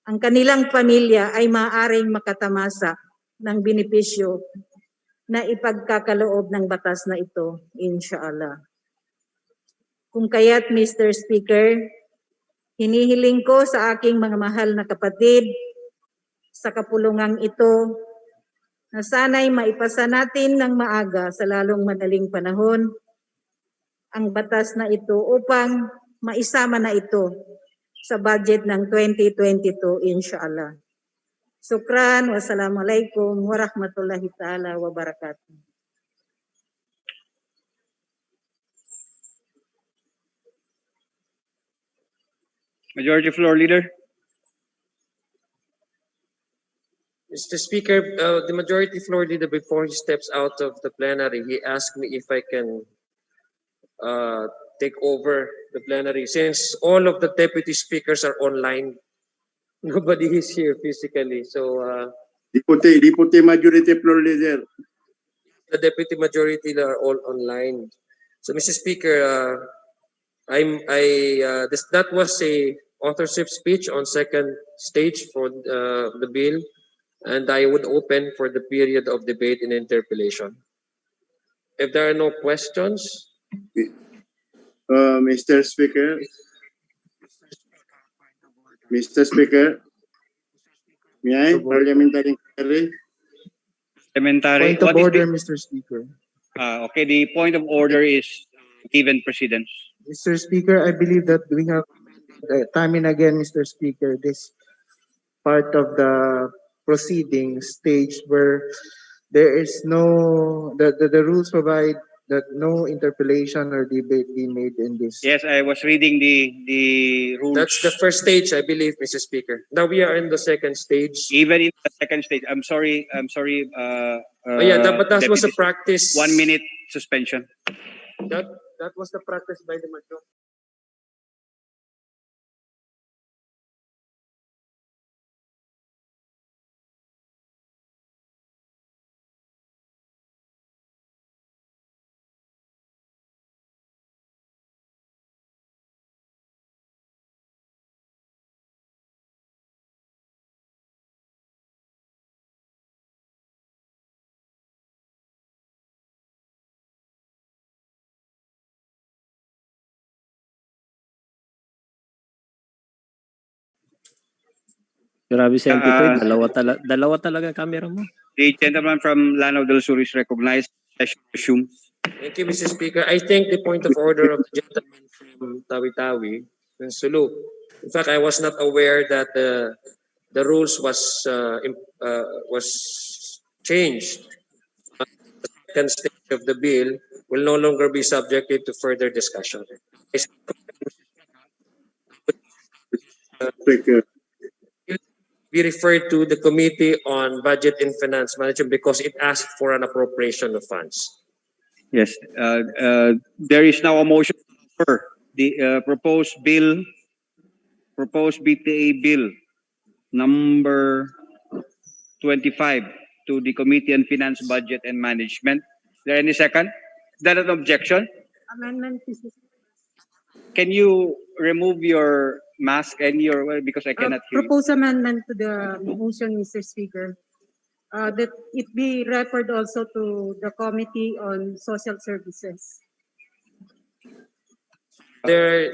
ang kanilang pamilya ay maaaring makatamasa ng benepisyo na ipagkakaloob ng batas na ito, inshallah. Kung kaya't, Mr. Speaker, hinihiling ko sa aking mga mahal na kapatid sa kapulungang ito na sana'y maipasa natin ng maaga sa lalong madaling panahon ang batas na ito upang maisama na ito sa budget ng 2022, inshallah. Sukran, wassalamualaikum warahmatullahi ta'ala wabarakatuh. Majority Floor Leader. Mr. Speaker, the Majority Floor Leader, before he steps out of the plenary, he asked me if I can take over the plenary. Since all of the deputy speakers are online, nobody is here physically. So, Deputy Majority Floor Leader. The Deputy Majority are all online. So, Mr. Speaker, that was a authorship speech on second stage for the bill, and I would open for the period of debate and interpellation. If there are no questions, Mr. Speaker, may I? Parliamentary inquiry. Parliamentary. Point of What is order, the, Mr. Speaker. okay, the point of order is given precedence. Mr. Speaker, I believe that we have time and again, Mr. Speaker, this part of the proceeding stage where there is no, the rules provide that no interpellation or debate be made in this. Yes, I was reading the rules. that's the first stage, I believe, Mr. Speaker. Now we are in the second stage. Even in the second stage. I'm sorry. Oh yeah, but that was a Deputy- practice. 1 minute suspension. That was the practice by the majority. Grabe si MP Toy, dalawa talaga camera mo. The gentleman from Lanao del Sur is recognized. Session resumes. Thank you, Mr. Speaker. I think the point of order of the gentleman from Tawi-Tawi, Sulu. In fact, I was not aware that the rules was changed. The second stage of the bill will no longer be subjected to further discussion. Be referred to the Committee on Budget and Finance Management because it asked for an appropriation of funds. Yes. There is now a motion for the proposed BTA bill number 25 to the Committee on Finance, Budget and Management. Is there any second? Is there an objection? Amendment, Mr. Can you remove your mask and your, because I cannot hear you. Propose amendment to the motion, Mr. Speaker. That it be referred also to the Committee on Social Services. I'm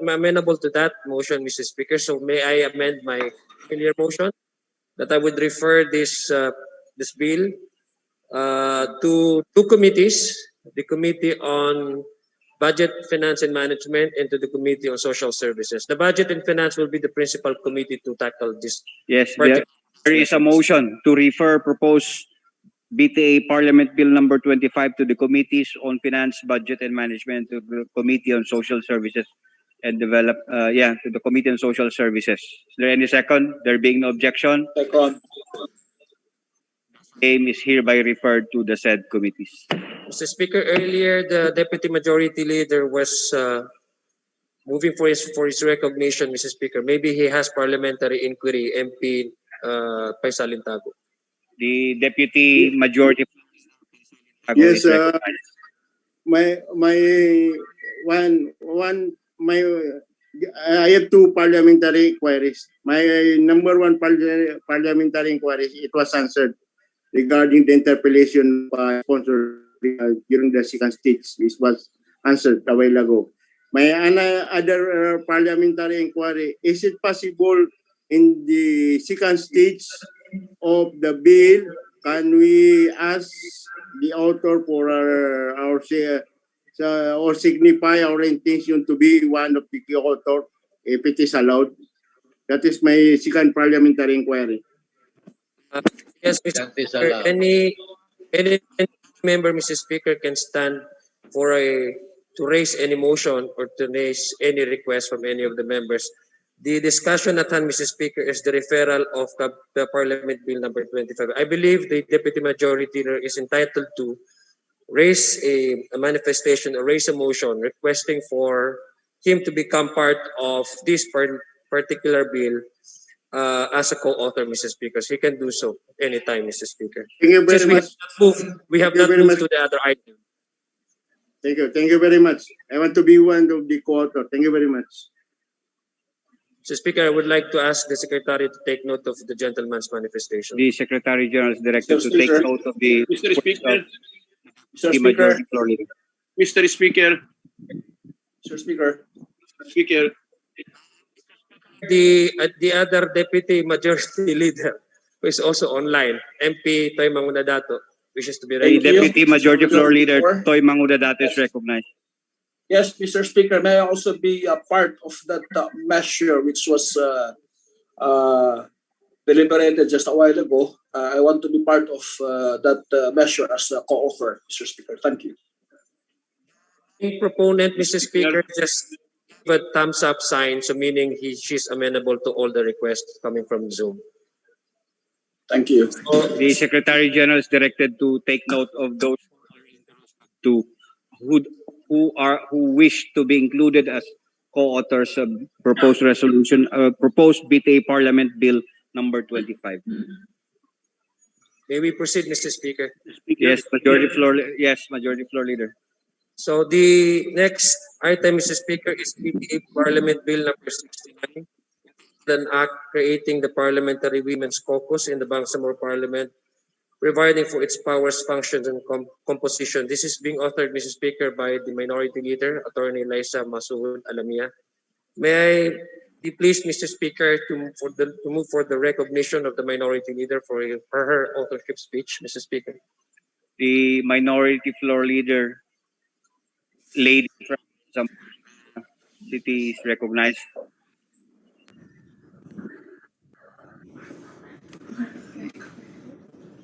amenable to that motion, Mr. Speaker. So may I amend my earlier motion that I would refer this bill to two committees: the Committee on Budget, Finance and Management, and to the Committee on Social Services. The Budget and Finance will be the principal committee to tackle this. Yes, there is a motion to refer proposed BTA Parliament Bill number 25 to the Committees on Finance, Budget and Management, to the Committee on Social Services and to the Committee on Social Services. Is there any second? There being no objection, Second. Name is hereby referred to the said committees. Mr. Speaker, earlier the Deputy Majority Leader was moving for his recognition, Mr. Speaker. Maybe he has parliamentary inquiry, MP Paisalintago. The Deputy Majority Yes, is recognized. I have two parliamentary inquiries. My number one parliamentary inquiry, it was answered regarding the interpellation by sponsor during the second stage. This was answered a while ago. My other parliamentary inquiry, is it possible in the second stage of the bill, can we ask the author for our share or signify our intention to be one of the key author if it is allowed? That is my second parliamentary inquiry. Yes, Mr. Speaker. Any member, Mr. Speaker, can stand for to raise any motion or to raise any request from any of the members. The discussion at hand, Mr. Speaker, is the referral of the Parliament Bill number 25. I believe the Deputy Majority Leader is entitled to raise a manifestation or raise a motion requesting for him to become part of this particular bill as a co-author, Mr. Speaker. So he can do so anytime, Mr. Speaker. Thank you very much. We have not moved to the other item. Thank you. Thank you very much. I want to be one of the co-author. Thank you very much. Mr. Speaker, I would like to ask the Secretary to take note of the gentleman's manifestation. The Secretary General is directed Mr. to take Speaker. note of the Mr. Speaker. Mr. the Speaker. Majority Floor Leader. Mr. Speaker. Mr. Speaker. Mr. Speaker. The other Deputy Majority Leader, who is also online, MP Toy Mangunadato, wishes to be The recognized. Deputy Majority Floor Leader, Toy Mangudadato, is recognized. Yes, Mr. Speaker, may I also be a part of that measure which was deliberated just a while ago? I want to be part of that measure as a co-author, Mr. Speaker. Thank you. The proponent, Mr. Speaker, just give a thumbs up sign, so meaning she's amenable to all the requests coming from Zoom. Thank you. The Secretary General is directed to take note of those who wish to be included as co-authors of proposed resolution, proposed BTA Parliament Bill number 25. May we proceed, Mr. Speaker? Yes, Majority Floor Leader. So the next item, Mr. Speaker, is BTA Parliament Bill number 69, an act creating the Parliamentary Women's Caucus in the Bangsamoro Parliament, providing for its powers, functions, and composition. This is being authored, Mr. Speaker, by the Minority Leader, Attorney Liza Masuhud Alamia. May I be pleased, Mr. Speaker, to move for the recognition of the Minority Leader for her authorship speech, Mr. Speaker. The Minority Floor Leader, Lady from Bangsamoro City, is recognized.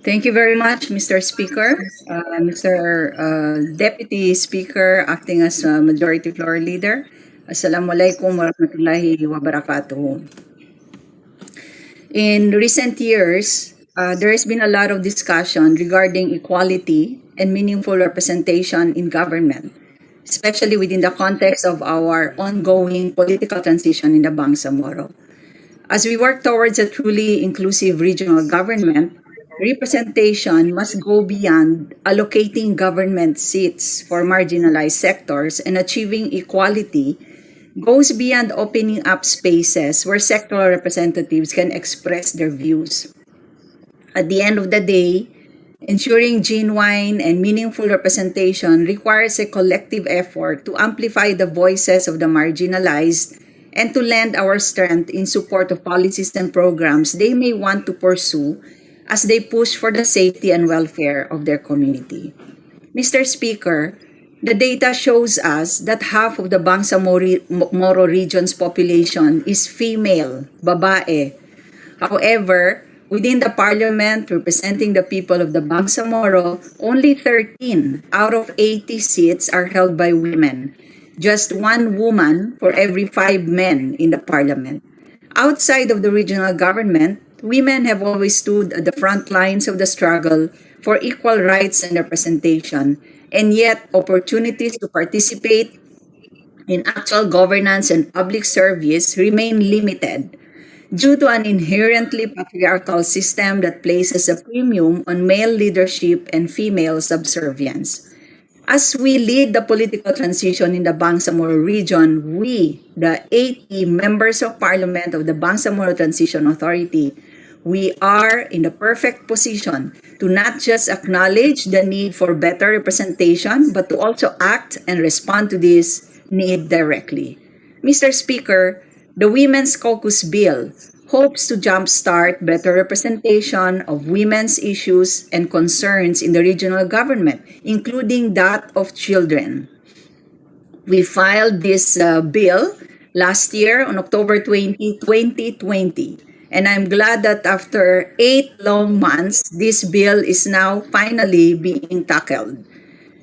Thank you very much, Mr. Speaker. Mr. Deputy Speaker, acting as Majority Floor Leader. Assalamualaikum warahmatullahi wabarakatuh. In recent years, there has been a lot of discussion regarding equality and meaningful representation in government, especially within the context of our ongoing political transition in the Bangsamoro. As we work towards a truly inclusive regional government, representation must go beyond allocating government seats for marginalized sectors, and achieving equality goes beyond opening up spaces where sectoral representatives can express their views. At the end of the day, ensuring genuine and meaningful representation requires a collective effort to amplify the voices of the marginalized and to lend our strength in support of policies and programs they may want to pursue as they push for the safety and welfare of their community. Mr. Speaker, the data shows us that half of the Bangsamoro region's population is female, babae. However, within the parliament representing the people of the Bangsamoro, only 13 out of 80 seats are held by women. Just one woman for every 5 men in the parliament. Outside of the regional government, women have always stood at the front lines of the struggle for equal rights and representation, and yet opportunities to participate in actual governance and public service remain limited due to an inherently patriarchal system that places a premium on male leadership and female subservience. As we lead the political transition in the Bangsamoro region, we, the 80 members of Parliament of the Bangsamoro Transition Authority, we are in the perfect position to not just acknowledge the need for better representation, but to also act and respond to this need directly. Mr. Speaker, the Women's Caucus Bill hopes to jumpstart better representation of women's issues and concerns in the regional government, including that of children. We filed this bill last year on October 20, 2020, and I'm glad that after 8 long months, this bill is now finally being tackled.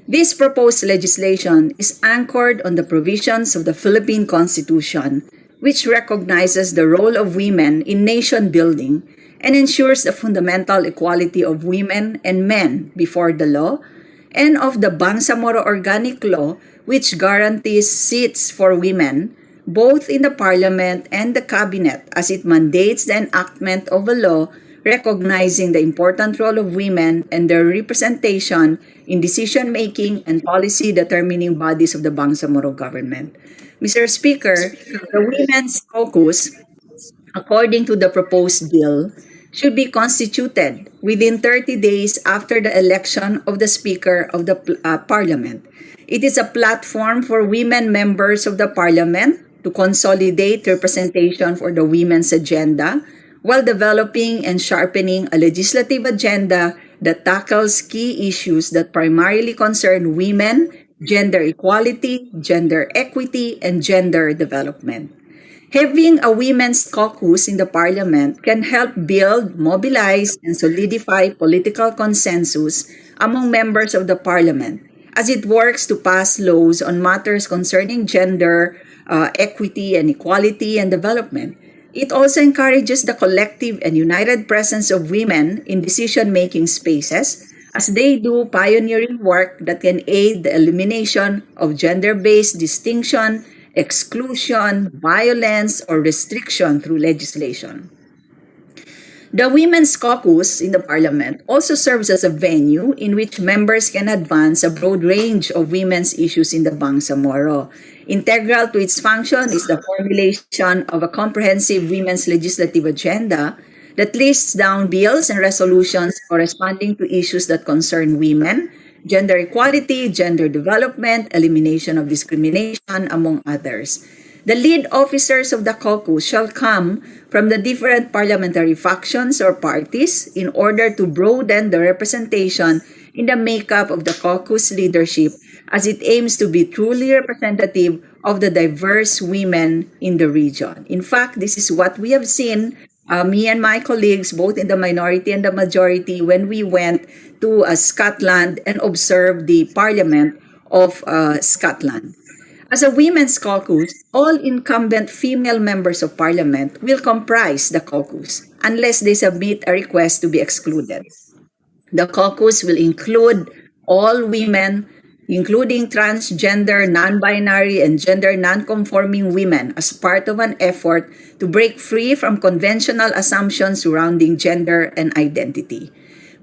This proposed legislation is anchored on the provisions of the Philippine Constitution, which recognizes the role of women in nation building and ensures the fundamental equality of women and men before the law, and of the Bangsamoro Organic Law, which guarantees seats for women both in the Parliament and the Cabinet, as it mandates the enactment of a law recognizing the important role of women and their representation in decision-making and policy-determining bodies of the Bangsamoro government. Mr. Speaker, the Women's Caucus according to the proposed bill, should be constituted within 30 days after the election of the Speaker of the Parliament. It is a platform for women members of the Parliament to consolidate representation for the women's agenda while developing and sharpening a legislative agenda that tackles key issues that primarily concern women, gender equality, gender equity, and gender development. Having a women's caucus in the parliament can help build, mobilize, and solidify political consensus among members of the parliament as it works to pass laws on matters concerning gender, equity, and equality and development. It also encourages the collective and united presence of women in decision-making spaces as they do pioneering work that can aid the elimination of gender-based distinction, exclusion, violence, or restriction through legislation. The Women's Caucus in the Parliament also serves as a venue in which members can advance a broad range of women's issues in the Bangsamoro. Integral to its function is the formulation of a comprehensive women's legislative agenda that lists down bills and resolutions corresponding to issues that concern women, gender equality, gender development, elimination of discrimination, among others. The lead officers of the caucus shall come from the different parliamentary factions or parties in order to broaden the representation in the makeup of the caucus leadership as it aims to be truly representative of the diverse women in the region. In fact, this is what we have seen, me and my colleagues, both in the minority and the majority, when we went to Scotland and observed the Parliament of Scotland. As a women's caucus, all incumbent female members of parliament will comprise the caucus unless they submit a request to be excluded. The caucus will include all women, including transgender, non-binary, and gender non-conforming women as part of an effort to break free from conventional assumptions surrounding gender and identity.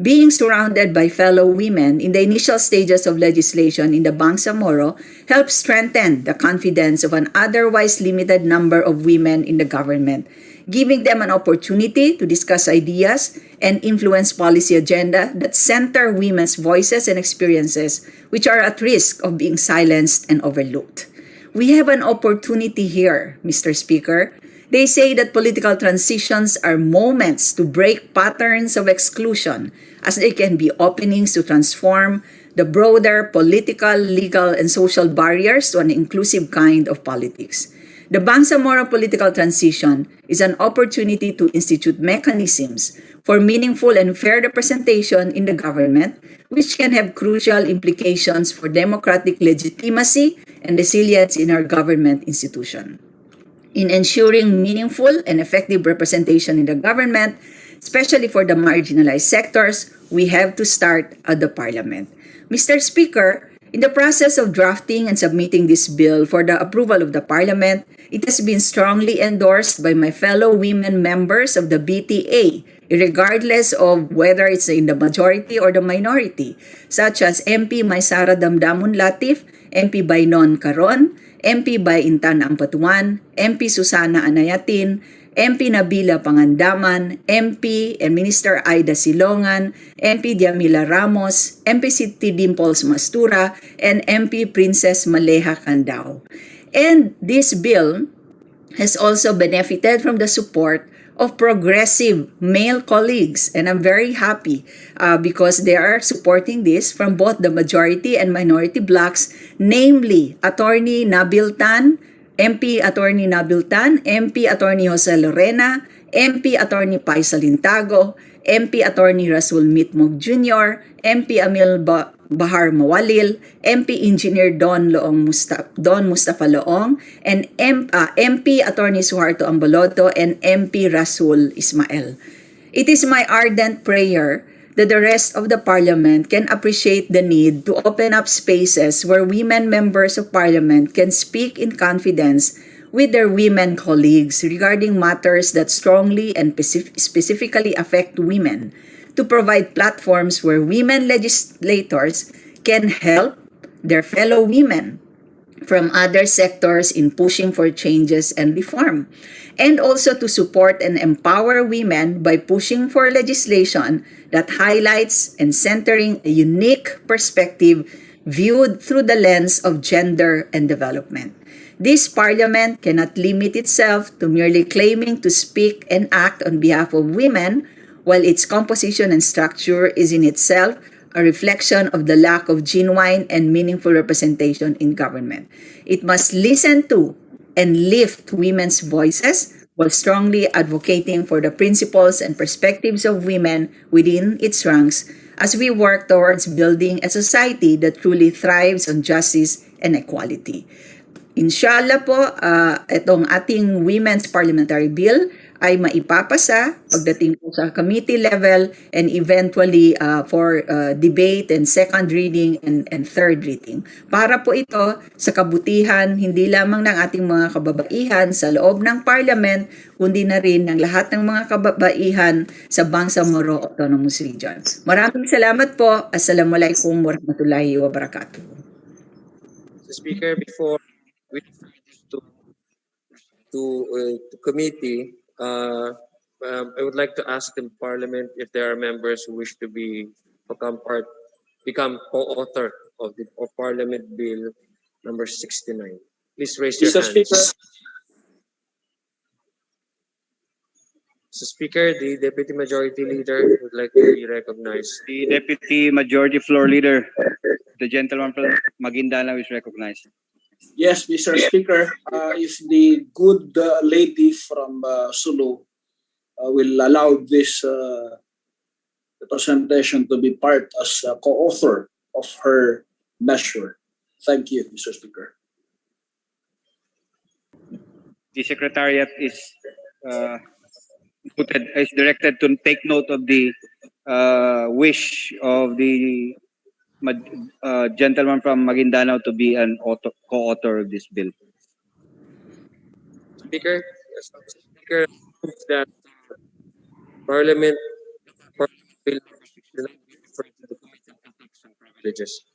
Being surrounded by fellow women in the initial stages of legislation in the Bangsamoro helps strengthen the confidence of an otherwise limited number of women in the government, giving them an opportunity to discuss ideas and influence policy agenda that center women's voices and experiences, which are at risk of being silenced and overlooked. We have an opportunity here, Mr. Speaker. They say that political transitions are moments to break patterns of exclusion, as they can be openings to transform the broader political, legal, and social barriers to an inclusive kind of politics. The Bangsamoro political transition is an opportunity to institute mechanisms for meaningful and fair representation in the government, which can have crucial implications for democratic legitimacy and resilience in our government institution. In ensuring meaningful and effective representation in the government, especially for the marginalized sectors, we have to start at the Parliament. Mr. Speaker, in the process of drafting and submitting this bill for the approval of the Parliament, it has been strongly endorsed by my fellow women members of the BTA, regardless of whether it's in the majority or the minority, such as MP Maysara Damdamun Latif, MP Bainon Caron, MP Bay Intan Ampatuan, MP Susana Anayatin, MP Nabila Pangandaman, MP and Minister Aida Silongan, MP Diamila Ramos, MP Siti Dimples Mastura, and MP Princess Maleha Candao. And this bill has also benefited from the support of progressive male colleagues, and I'm very happy because they are supporting this from both the majority and minority blocks, namely Attorney Nabil Tan, MP Attorney Nabil Tan, MP Attorney Jose Lorena, MP Attorney Paisal Intago, MP Attorney Rasul Mitmog Jr., MP Amil Bahar Mawalil, MP Engineer Don Mustafa Loong, and MP Attorney Suharto Ambaloto, and MP Rasul Ismael. It is my ardent prayer that the rest of the Parliament can appreciate the need to open up spaces where women members of Parliament can speak in confidence with their women colleagues regarding matters that strongly and specifically affect women, to provide platforms where women legislators can help their fellow women from other sectors in pushing for changes and reform, and also to support and empower women by pushing for legislation that highlights and centering a unique perspective viewed through the lens of gender and development. This parliament cannot limit itself to merely claiming to speak and act on behalf of women, while its composition and structure is in itself a reflection of the lack of genuine and meaningful representation in government. It must listen to and lift women's voices while strongly advocating for the principles and perspectives of women within its ranks as we work towards building a society that truly thrives on justice and equality. Inshallah po, itong ating Women's Parliamentary Bill ay maipapasa pagdating po sa committee level and eventually for debate and second reading and third reading. Para po ito sa kabutihan hindi lamang ng ating mga kababaihan sa loob ng parliament, kundi na rin ng lahat ng mga kababaihan sa Bangsamoro Autonomous Region. Maraming salamat po. Assalamualaikum warahmatullahi wabarakatuh. Mr. Speaker, before we refer this to committee, I would like to ask the Parliament if there are members who wish to become co-author of Parliament Bill number 69. Please raise your Mr. hands. Speaker. Mr. Speaker, the Deputy Majority Leader would like to be recognized. The Deputy Majority Floor Leader, the gentleman from Maguindanao, is recognized. Yes, Mr. Speaker, if the good lady from Sulu will allow this representation to be part as a co-author of her measure. Thank you, Mr. Speaker. The Secretariat is directed to take note of the wish of the gentleman from Maguindanao to be an co-author of this bill. Speaker moves that Parliament Bill number 69 be referred to the Committee on Ethics and Privileges.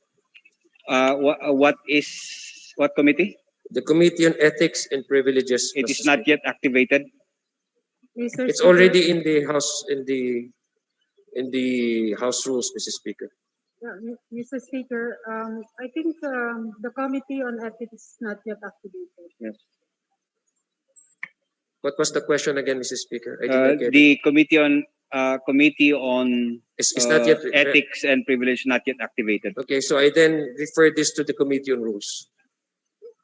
What committee? The Committee on Ethics and Privileges. It is not yet activated. Mr. It's Speaker. already in the House House rules, Mr. Speaker. Yeah, Mr. Speaker, I think the Committee on Ethics is not yet activated. Yes. What was the question again, Mr. Speaker? I did not get The it. Committee on It's not yet Ethics and Privilege not yet activated. Okay, so I then refer this to the Committee on Rules.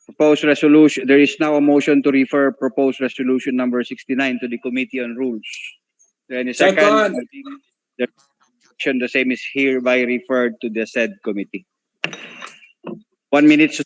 Proposed resolution. There is now a motion to refer proposed resolution number 69 to the Committee on Rules. Any second? The same is hereby referred to the said committee. 1 minute.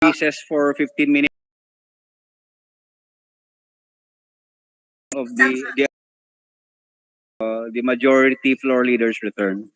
Recess for 15 minutes of the majority floor leaders return.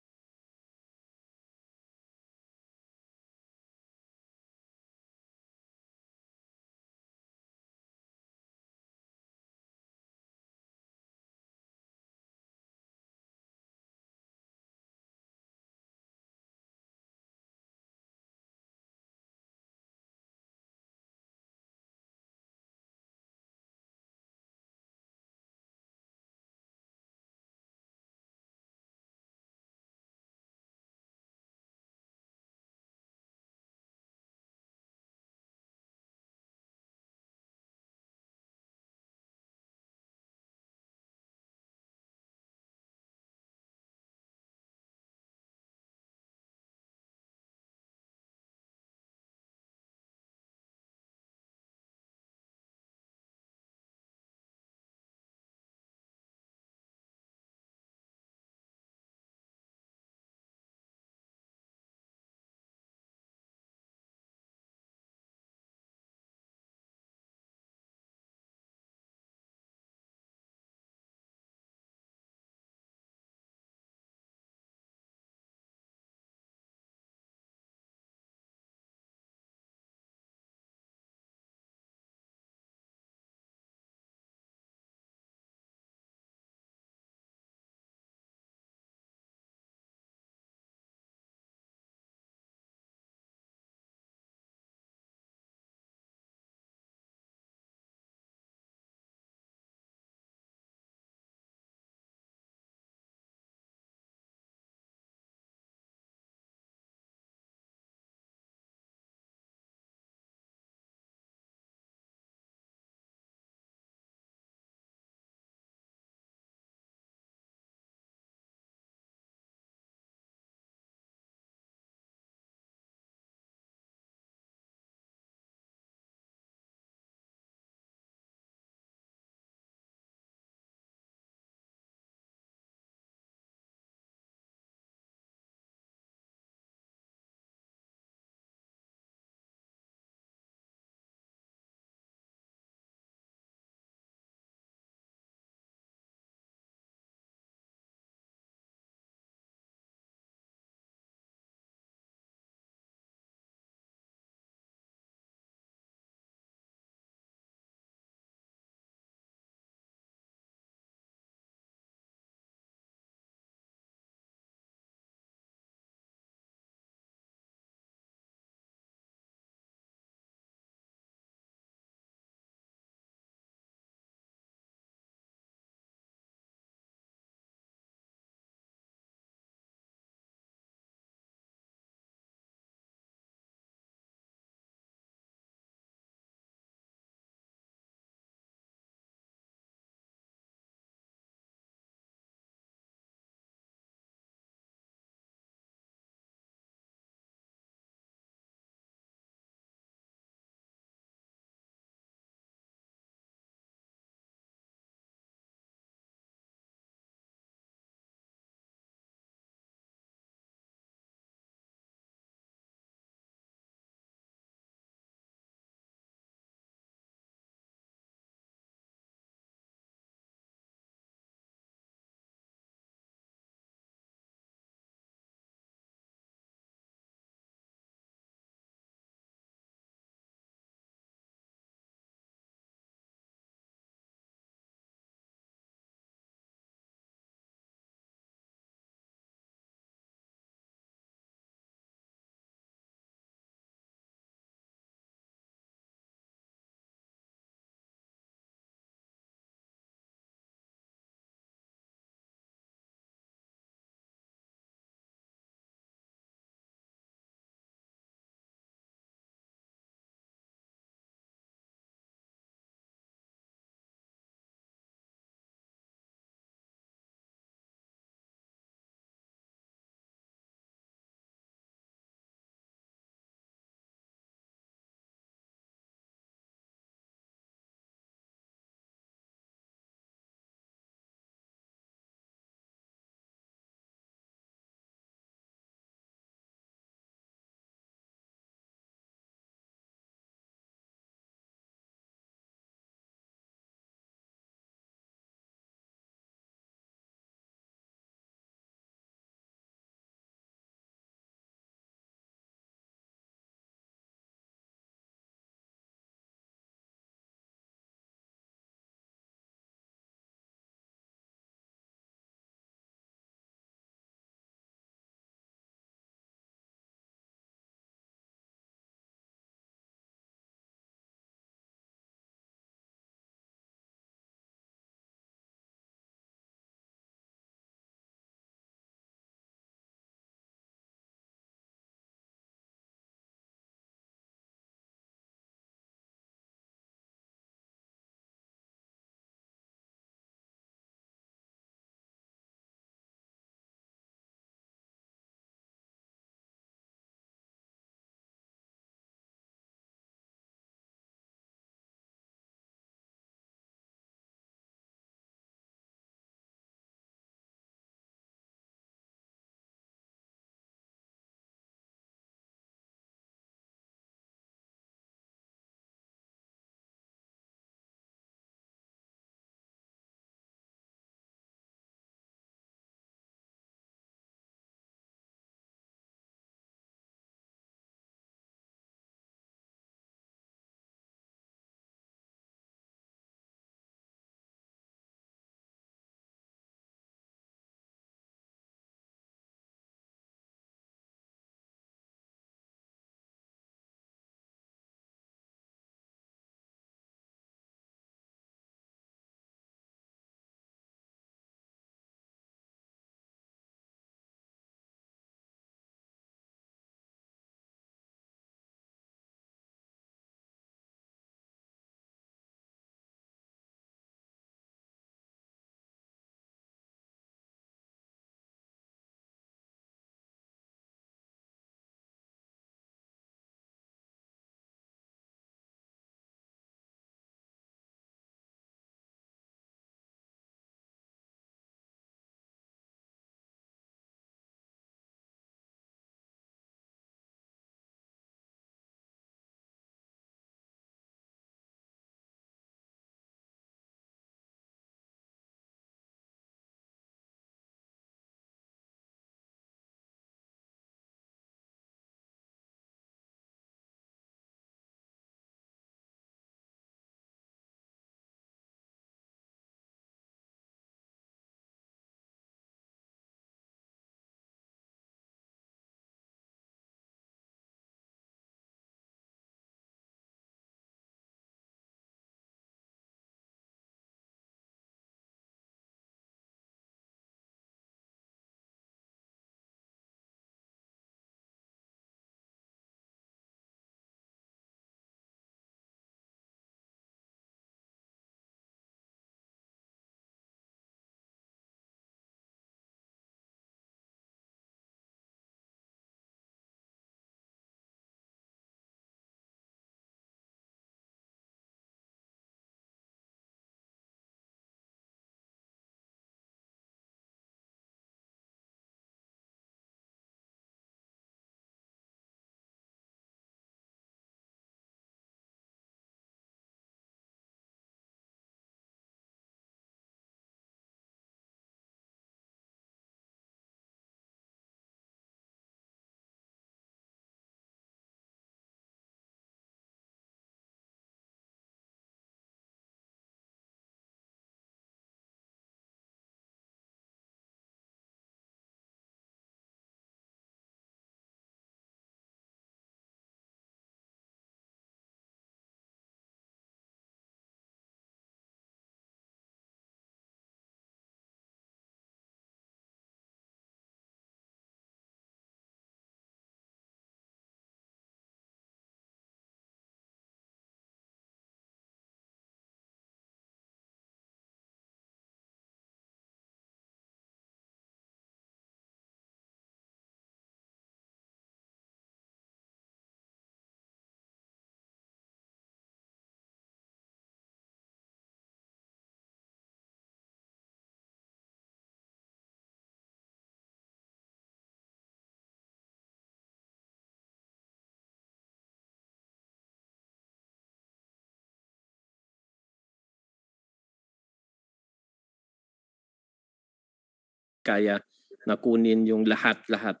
kaya na kunin yung lahat-lahat.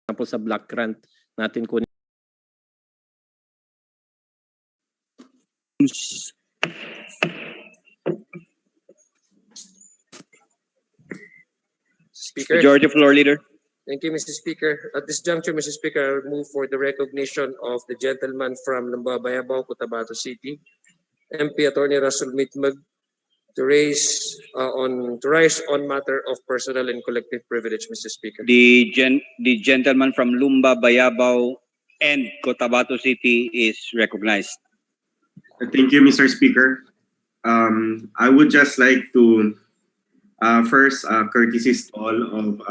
Tapos sa block grant natin kunin. Speaker. Majority Floor Leader. Thank you, Mr. Speaker. At this juncture, Mr. Speaker, I will move for the recognition of the gentleman from Lumbabayabao, Cotabato City, MP Attorney Russell Mitmag, to rise on matter of personal and collective privilege, Mr. Speaker. The gentleman from Lumba, Bayabao, and Cotabato City is recognized. Thank you, Mr. Speaker. I would just like to first courtesies to all of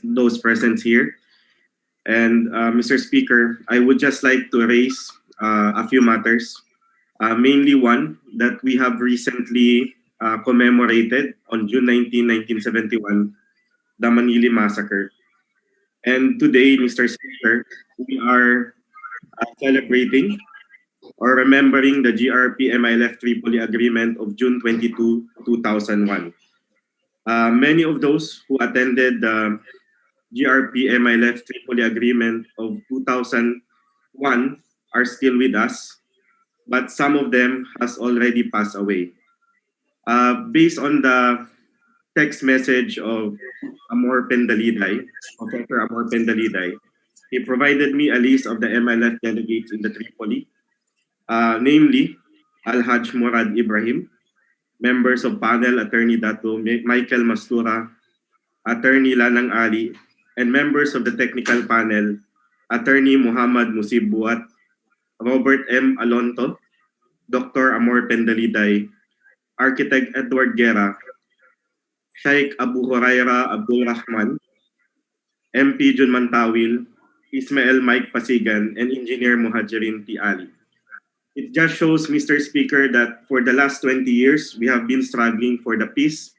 those present here. And Mr. Speaker, I would just like to raise a few matters. Mainly one that we have recently commemorated on June 19, 1971, the Manili Massacre. And today, Mr. Speaker, we are celebrating or remembering the GRP-MILF Tripoli Agreement of June 22, 2001. Many of those who attended the GRP-MILF Tripoli Agreement of 2001 are still with us, but some of them has already passed away. Based on the text message of Amor Pendaliday, Professor Amor Pendaliday, he provided me a list of the MLF delegates in the Tripoli, namely Al-Hajj Murad Ibrahim, members of panel Attorney Dato Michael Mastura, Attorney Lanang Ali, and members of the technical panel Attorney Muhammad Musib Buat, Robert M. Alonto, Dr. Amor Pendaliday, Architect Edward Guerra, Sheikh Abu Huraira Abdul Rahman, MP Jun Mantawil, Ismail Mike Pasigan, and Engineer Muhajirin T. Ali. It just shows, Mr. Speaker, that for the last 20 years, we have been struggling for the peace,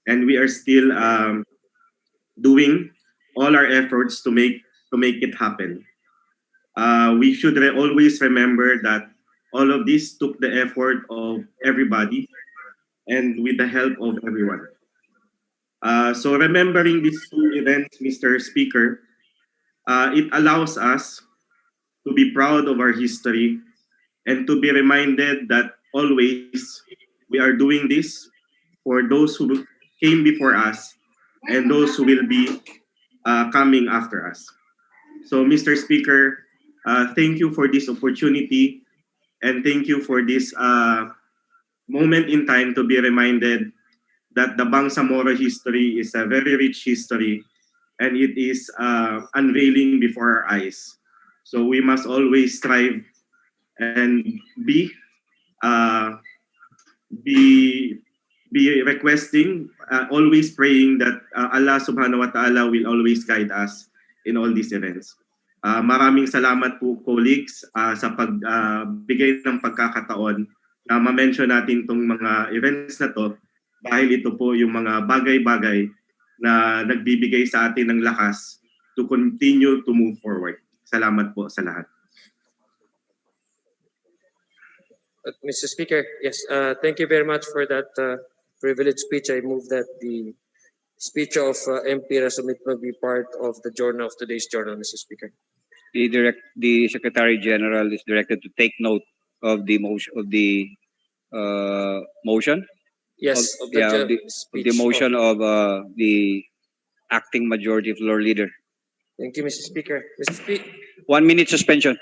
and we are still doing all our efforts to make it happen. We should always remember that all of this took the effort of everybody and with the help of everyone. So remembering these two events, Mr. Speaker, it allows us to be proud of our history and to be reminded that always we are doing this for those who came before us and those who will be coming after us. So, Mr. Speaker, thank you for this opportunity and thank you for this moment in time to be reminded that the Bangsamoro history is a very rich history and it is unveiling before our eyes. So we must always strive and uh, be requesting, always praying that Allah subhanahu wa ta'ala will always guide us in all these events. Maraming salamat po colleagues sa pagbigay ng pagkakataon na ma-mention natin itong mga events na to dahil ito po yung mga bagay-bagay na nagbibigay sa atin ng lakas to continue to move forward. Salamat po sa lahat. Mr. Speaker, yes, thank you very much for that privileged speech. I move that the speech of MP Rasumit will be part of the journal of today's journal, Mr. Speaker. The Secretary General is directed to take note of the motion motion. Yes, of the motion of the acting majority floor leader. Thank you, Mr. Speaker. Mr. Speaker. 1 minute suspension.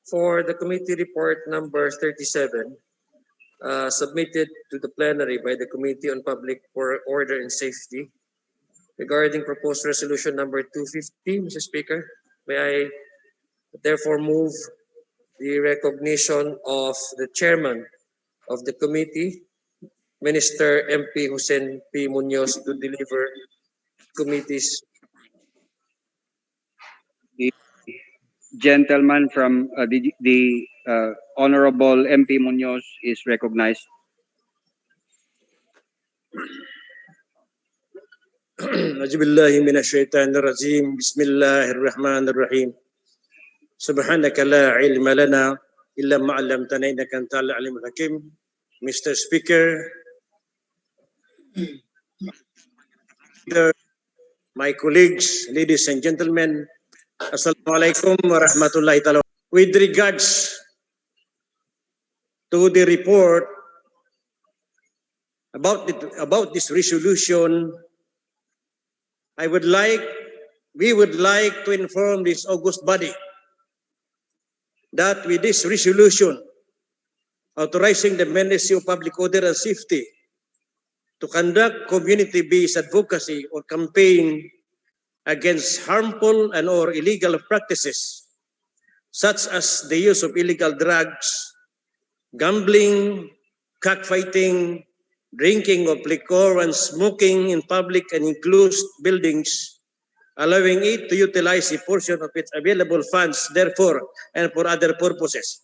for the committee report number 37, submitted to the plenary by the Committee on Public Order and Safety regarding proposed resolution number 250, Mr. Speaker, may I therefore move the recognition of the chairman of the committee, Minister MP Hussein P. Munoz, to deliver committee's. The gentleman from the Honorable MP Munoz is recognized. A'udzubillahi minasyaitonirrajim. Bismillahirrahmanirrahim. Subhanaka la ilma lana illa ma 'allamtana innaka antal alimul hakim. Mr. Speaker, my colleagues, ladies and gentlemen, Assalamualaikum warahmatullahi taala. With regards to the report about this resolution, we would like to inform this august body that with this resolution authorizing the Ministry of Public Order and Safety to conduct community-based advocacy or campaign against harmful and or illegal practices such as the use of illegal drugs, gambling, cockfighting, drinking of liquor and smoking in public and enclosed buildings, allowing it to utilize a portion of its available funds, therefore, and for other purposes.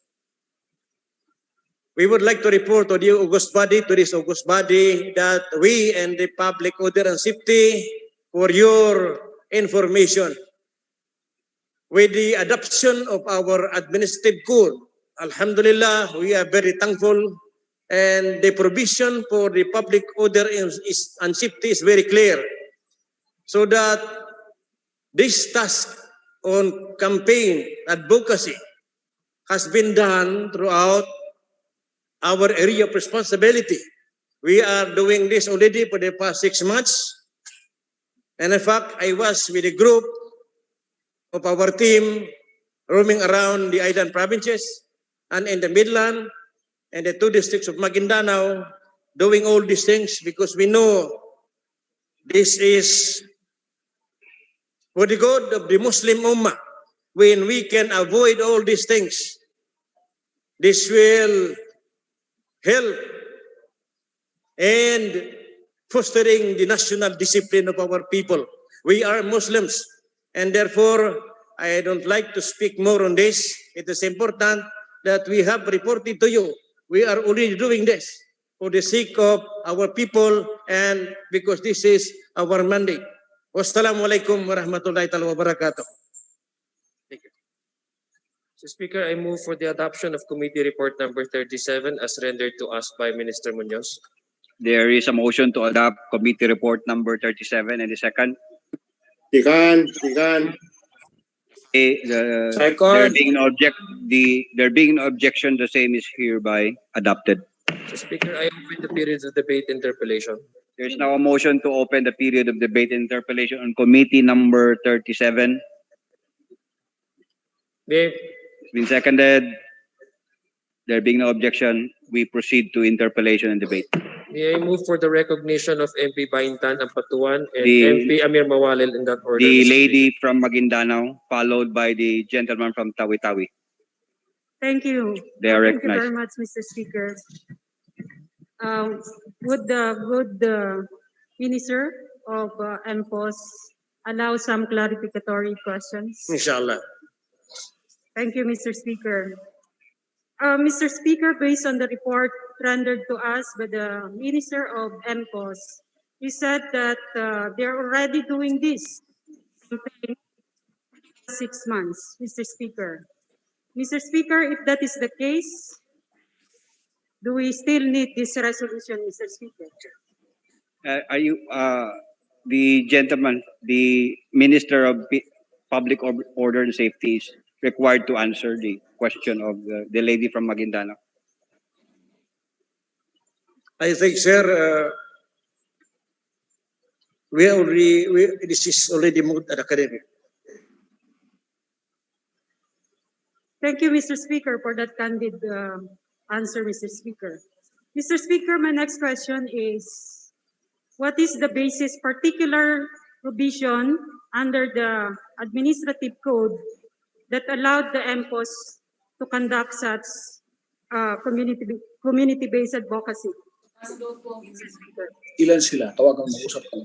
We would like to report to the august body, that we and the Public Order and Safety, for your information, with the adoption of our administrative code, alhamdulillah, we are very thankful, and the provision for the public order and safety is very clear, so that this task on campaign advocacy has been done throughout our area of responsibility. We are doing this already for the past 6 months. And in fact, I was with a group of our team roaming around the island provinces and in the Midland and the 2 districts of Maguindanao, doing all these things because we know this is for the good of the Muslim Ummah. When we can avoid all these things, this will help and fostering the national discipline of our people. We are Muslims, and therefore, I don't like to speak more on this. It is important that we have reported to you. We are already doing this for the sake of our people and because this is our mandate. Wassalamualaikum warahmatullahi wabarakatuh. Thank you. Mr. Speaker, I move for the adoption of committee report number 37 as rendered to us by Minister Munoz. There is a motion to adopt committee report number 37 and the second. Second. There being no objection, the same is hereby adopted. Mr. Speaker, I open the period of debate interpellation. There is now a motion to open the period of debate and interpellation on committee number 37. It's been seconded. There being no objection, we proceed to interpellation and debate. May I move for the recognition of MP Baintan Ampatuan and MP Amir Mawalil in that order? The lady from Maguindanao, followed by the gentleman from Tawi-Tawi. Thank you. They are Thank you recognized. very much, Mr. Speaker. Would the Minister of MPOS allow some clarificatory questions? Inshallah. Thank you, Mr. Speaker. Mr. Speaker, based on the report rendered to us by the Minister of MPOS, you said that they're already doing this campaign for 6 months, Mr. Speaker. Mr. Speaker, if that is the case, do we still need this resolution, Mr. Speaker? Are you the gentleman, the Minister of Public Order and Safety is required to answer the question of the lady from Maguindanao? I think, sir, this is already moved at academic. Thank you, Mr. Speaker, for that candid answer, Mr. Speaker. Mr. Speaker, my next question is, what is the basis particular provision under the administrative code that allowed the MPOS to conduct such community-based advocacy? Mr. Speaker. Ilan sila? Tawagan mo, usap ka.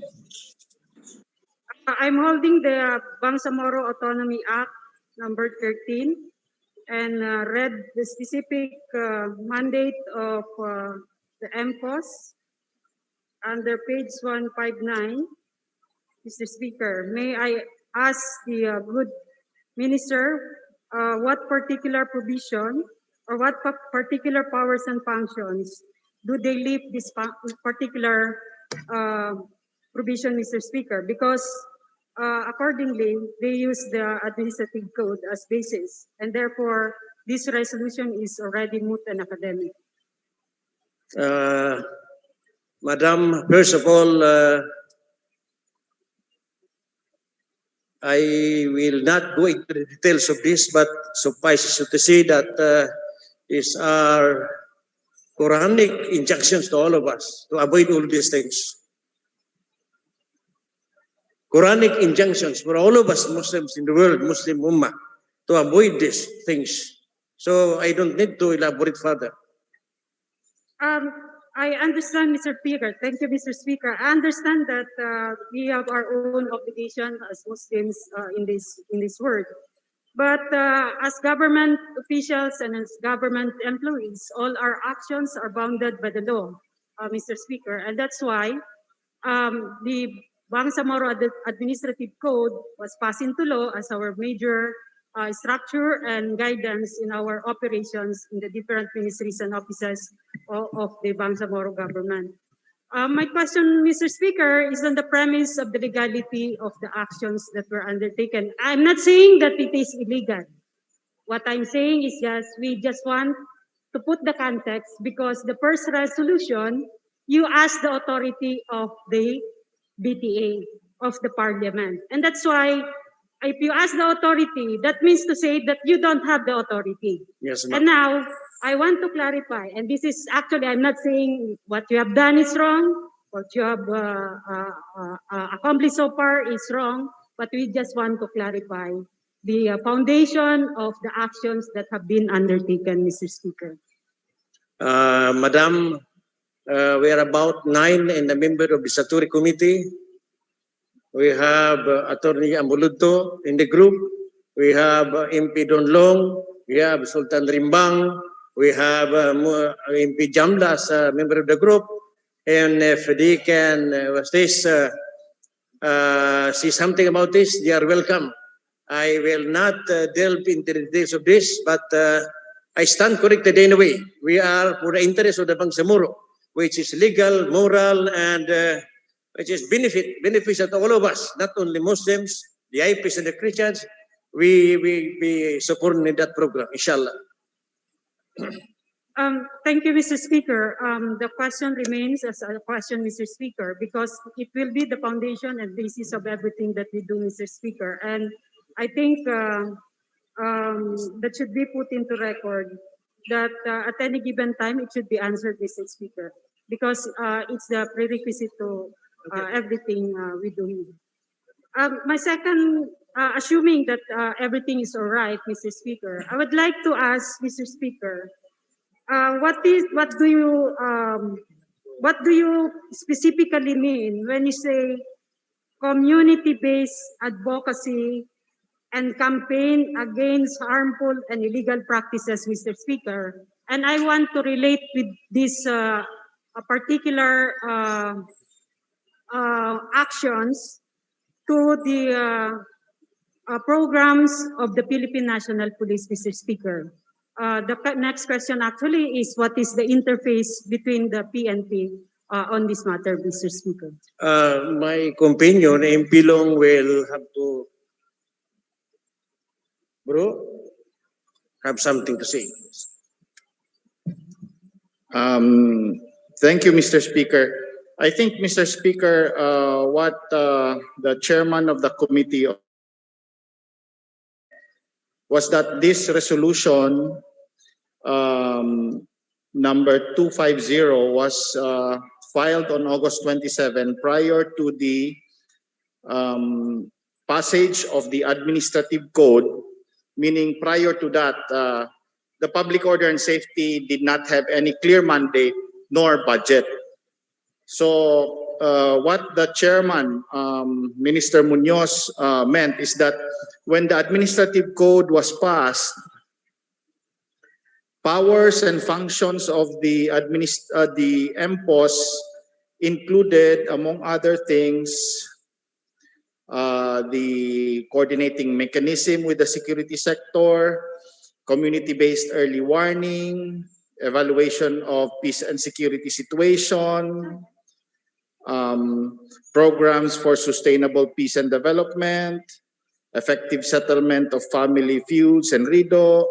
I'm holding the Bangsamoro Autonomy Act number 13 and read the specific mandate of the MPOS under page 159. Mr. Speaker, may I ask the good minister what particular provision or what particular powers and functions do they leave this particular provision, Mr. Speaker? Because accordingly, they use the administrative code as basis, and therefore, this resolution is already moot and academic. Madam, first of all, I will not go into the details of this, but suffice it to say that these are Quranic injunctions to all of us to avoid all these things. Quranic injunctions for all of us Muslims in the world, Muslim Ummah, to avoid these things. So I don't need to elaborate further. I understand, Mr. Speaker. Thank you, Mr. Speaker. I understand that we have our own obligation as Muslims in this world. But as government officials and as government employees, all our actions are bounded by the law, Mr. Speaker. And that's why the Bangsamoro Administrative Code was passed into law as our major structure and guidance in our operations in the different ministries and offices of the Bangsamoro government. My question, Mr. Speaker, is on the premise of the legality of the actions that were undertaken. I'm not saying that it is illegal. What I'm saying is we just want to put the context because the first resolution, you ask the authority of the BTA, of the parliament. And that's why if you ask the authority, that means to say that you don't have the authority. Yes, and now, I want to clarify, and this is actually, I'm not saying what you have done is wrong, what you have accomplished so far is wrong, but we just want to clarify the foundation of the actions that have been undertaken, Mr. Speaker. Madam, we are about 9 and a member of the Statutory Committee. We have Attorney Ambuludto in the group. We have MP Don Long. We have Sultan Rimbang. We have MP Jamla as a member of the group. And if they can see something about this, they are welcome. I will not delve into the details of this, but I stand corrected anyway. We are for the interest of the Bangsamoro, which is legal, moral, and which is beneficial to all of us, not only Muslims, the IPs and the Christians. We support in that program, inshallah. Thank you, Mr. Speaker. The question remains as a question, Mr. Speaker, because it will be the foundation and basis of everything that we do, Mr. Speaker. And I think that should be put into record that at any given time, it should be answered, Mr. Speaker, because it's the prerequisite to everything we do. My second, assuming that everything is all right, Mr. Speaker, I would like to ask, Mr. Speaker, what do you specifically mean when you say community-based advocacy and campaign against harmful and illegal practices, Mr. Speaker? And I want to relate with this particular actions to the programs of the Philippine National Police, Mr. Speaker. The next question actually is what is the interface between the PNP on this matter, Mr. Speaker? My companion, MP Long, will have to, have something to say. Thank you, Mr. Speaker. I think, Mr. Speaker, what the chairman of the committee was that this resolution number 250 was filed on August 27 prior to the passage of the administrative code, meaning prior to that, the public order and safety did not have any clear mandate nor budget. So what the chairman, Minister Munoz, meant is that when the administrative code was passed, powers and functions of the MPOS included, among other things, the coordinating mechanism with the security sector, community-based early warning, evaluation of peace and security situation, programs for sustainable peace and development, effective settlement of family feuds and RIDO,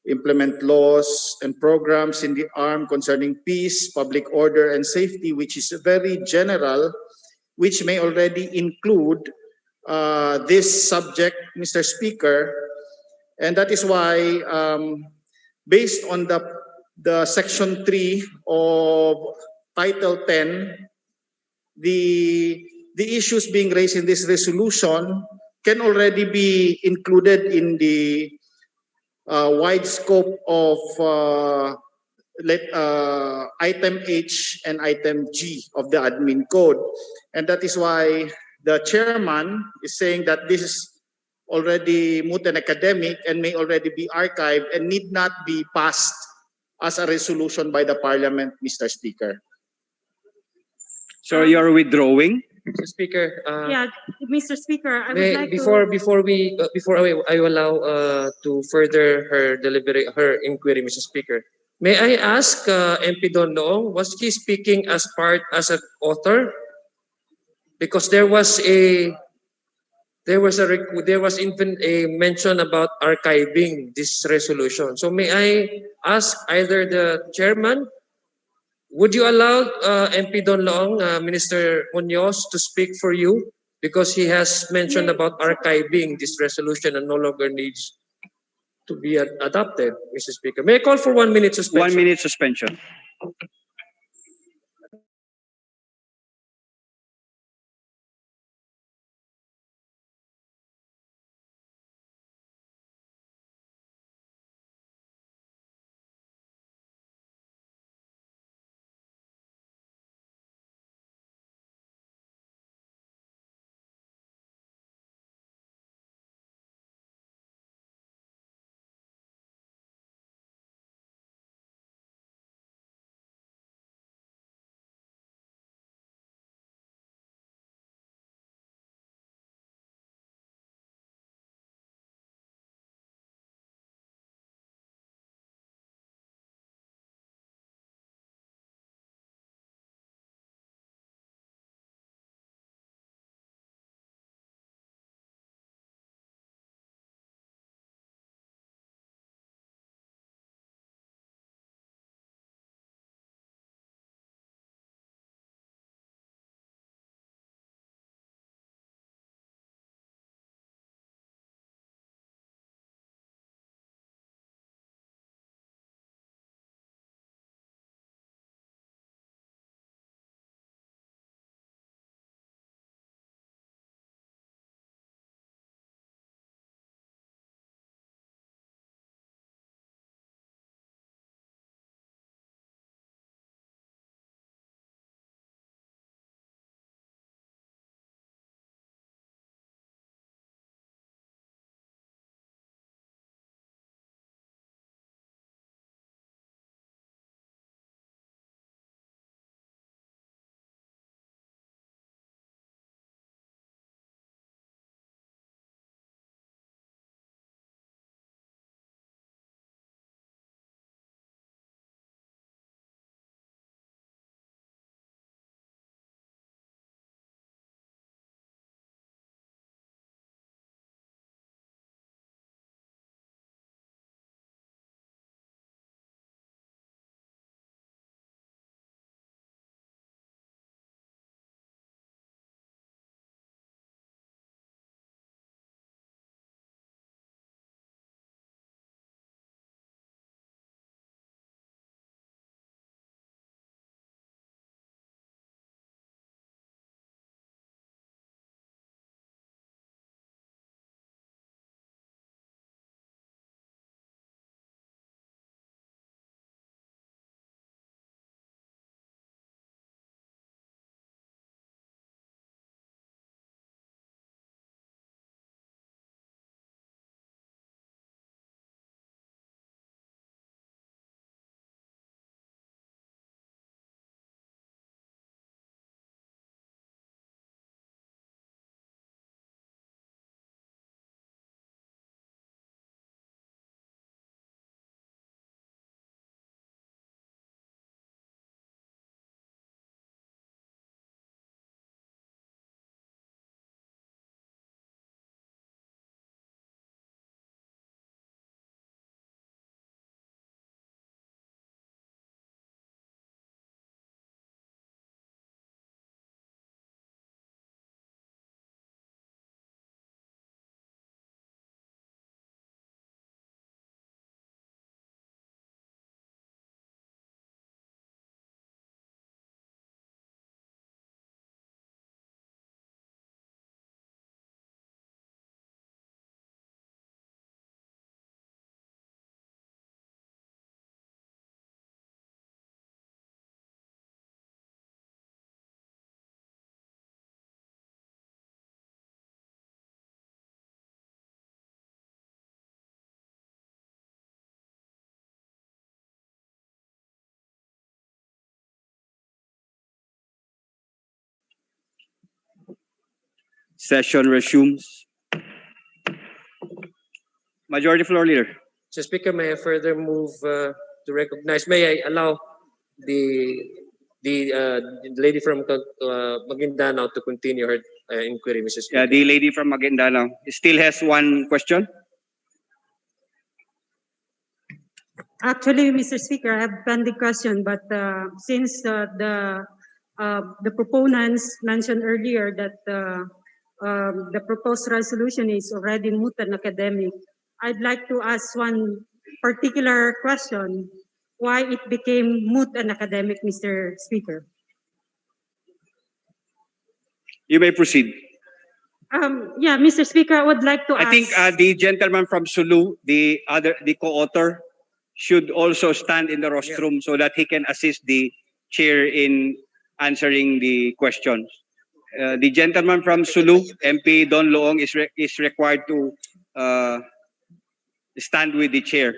implement laws and programs in the arm concerning peace, public order, and safety, which is very general, which may already include this subject, Mr. Speaker. And that is why, based on the Section 3 of Title 10, the issues being raised in this resolution can already be included in the wide scope of item H and item G of the admin code. And that is why the chairman is saying that this is already moot and academic and may already be archived and need not be passed as a resolution by the parliament, Mr. Speaker. So you're withdrawing? Mr. Speaker, Yeah, Mr. Speaker, I would may, like before to... before I allow to further her her inquiry, Mr. Speaker, may I ask MP Don Loong, was he speaking as an author? Because there was even a mention about archiving this resolution. So may I ask either the chairman, would you allow MP Don Loong, Minister Munoz, to speak for you? Because he has mentioned about archiving this resolution and no longer needs to be adopted, Mr. Speaker. May I call for 1 minute suspension? 1 minute suspension. Session resumes. Majority Floor Leader. Mr. Speaker, may I further move to recognize, may I allow the lady from Maguindanao to continue her inquiry, Mr. Speaker. Yeah, the lady from Maguindanao still has one question. Actually, Mr. Speaker, I have pending question, but since the proponents mentioned earlier that the proposed resolution is already moot and academic, I'd like to ask one particular question: why it became moot and academic, Mr. Speaker? You may proceed. Yeah, Mr. Speaker, I would like to ask. I think the gentleman from Sulu, the co-author, should also stand in the rostrum so that he can assist the chair in answering the questions. The gentleman from Sulu, MP Don Loong, is required to stand with the chair.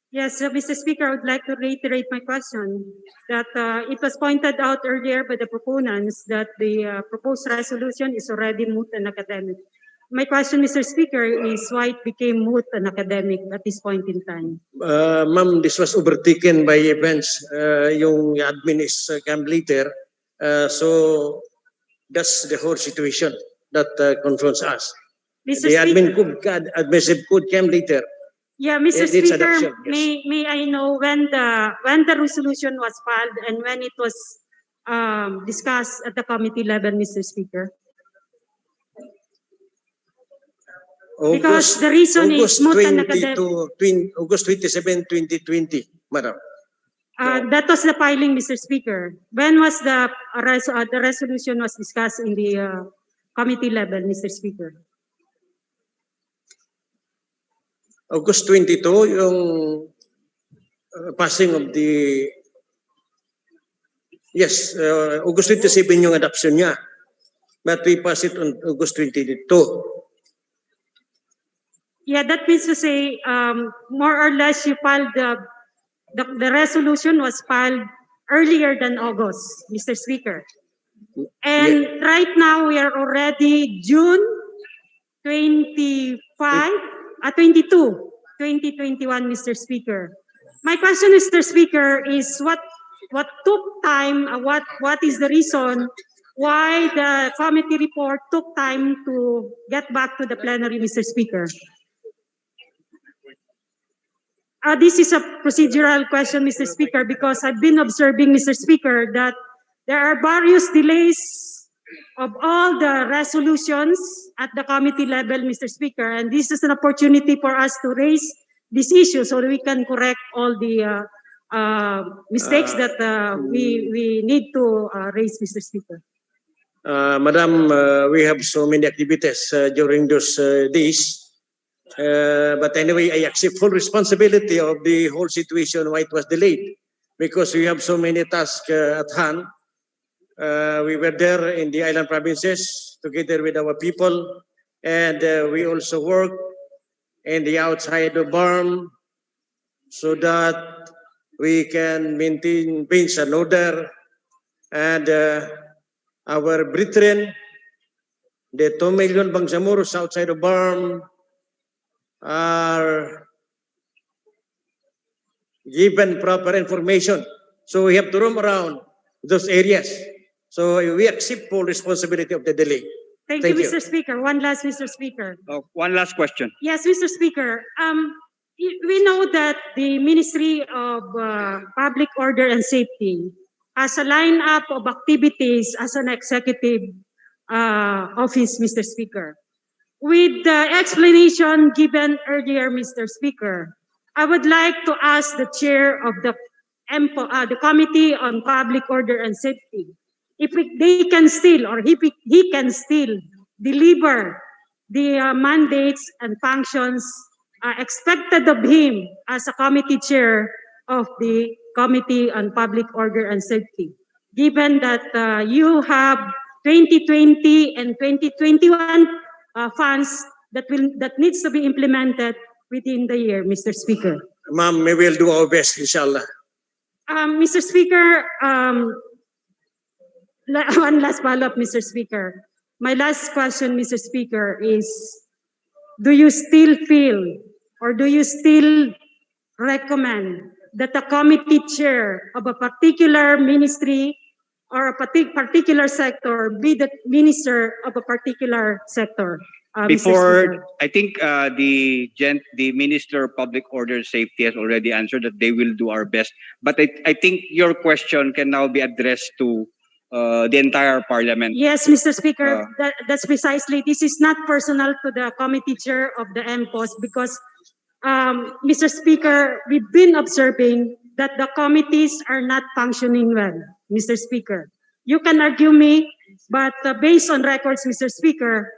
Yes, Mr. Speaker, I would like to reiterate my question that it was pointed out earlier by the proponents that the proposed resolution is already moot and academic. My question, Mr. Speaker, is why it became moot and academic at this point in time. Ma'am, this was overtaken by events. Yung admin is came later. So that's the whole situation that confronts us. Mr. The admin Speaker. admissive code came later. Yeah, Mr. Its Speaker, adoption, yes. may I know when the resolution was filed and when it was discussed at the committee level, Mr. Speaker? Because the reason is moot and academic. August 27, 2020, Madam. That was the filing, Mr. Speaker. When was the resolution was discussed in the committee level, Mr. Speaker? August 22, yung passing of the... Yes, August 27 yung adoption niya. But we pass it on August 22. Yeah, that means to say, more or less you filed the resolution was filed earlier than August, Mr. Speaker. And right now we are already June 22, 2021, Mr. Speaker. My question, Mr. Speaker, is what took time, what is the reason why the committee report took time to get back to the plenary, Mr. Speaker? This is a procedural question, Mr. Speaker, because I've been observing, Mr. Speaker, that there are various delays of all the resolutions at the committee level, Mr. Speaker, and this is an opportunity for us to raise this issue so that we can correct all the mistakes that we need to raise, Mr. Speaker. Madam, we have so many activities during those days. But anyway, I accept full responsibility of the whole situation why it was delayed. Because we have so many tasks at hand. We were there in the island provinces together with our people. And we also work in the outside of BARM so that we can maintain peace and order. And our brethren, the 2 million Bangsamoros outside of BARM, are given proper information. So we have to roam around those areas. So we accept full responsibility of the delay. Thank you, Mr. Speaker. One last, Mr. Speaker. One last question. Yes, Mr. Speaker. We know that the Ministry of Public Order and Safety has a lineup of activities as an executive office, Mr. Speaker. With the explanation given earlier, Mr. Speaker, I would like to ask the chair of the Committee on Public Order and Safety if they can still, or if he can still deliver the mandates and functions expected of him as a committee chair of the Committee on Public Order and Safety, given that you have 2020 and 2021 funds that needs to be implemented within the year, Mr. Speaker. Ma'am, we will do our best, inshallah. Mr. Speaker, one last follow-up, Mr. Speaker. My last question, Mr. Speaker, is do you still feel or do you still recommend that the committee chair of a particular ministry or a particular sector be the minister of a particular sector? Mr. Before, Speaker. I think the Minister of Public Order and Safety has already answered that they will do our best. But I think your question can now be addressed to the entire Parliament. Yes, Mr. Speaker, that's precisely. This is not personal to the committee chair of the MPOS because, Mr. Speaker, we've been observing that the committees are not functioning well, Mr. Speaker. You can argue me, but based on records, Mr. Speaker,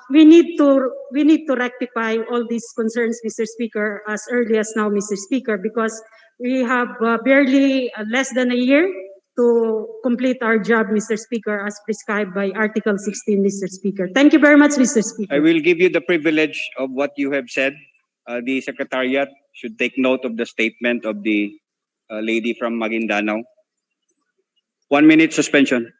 we need to rectify all these concerns, Mr. Speaker, as early as now, Mr. Speaker, because we have barely less than a year to complete our job, Mr. Speaker, as prescribed by Article 16, Mr. Speaker. Thank you very much, Mr. Speaker. I will give you the privilege of what you have said. The Secretariat should take note of the statement of the lady from Maguindanao. 1 minute suspension.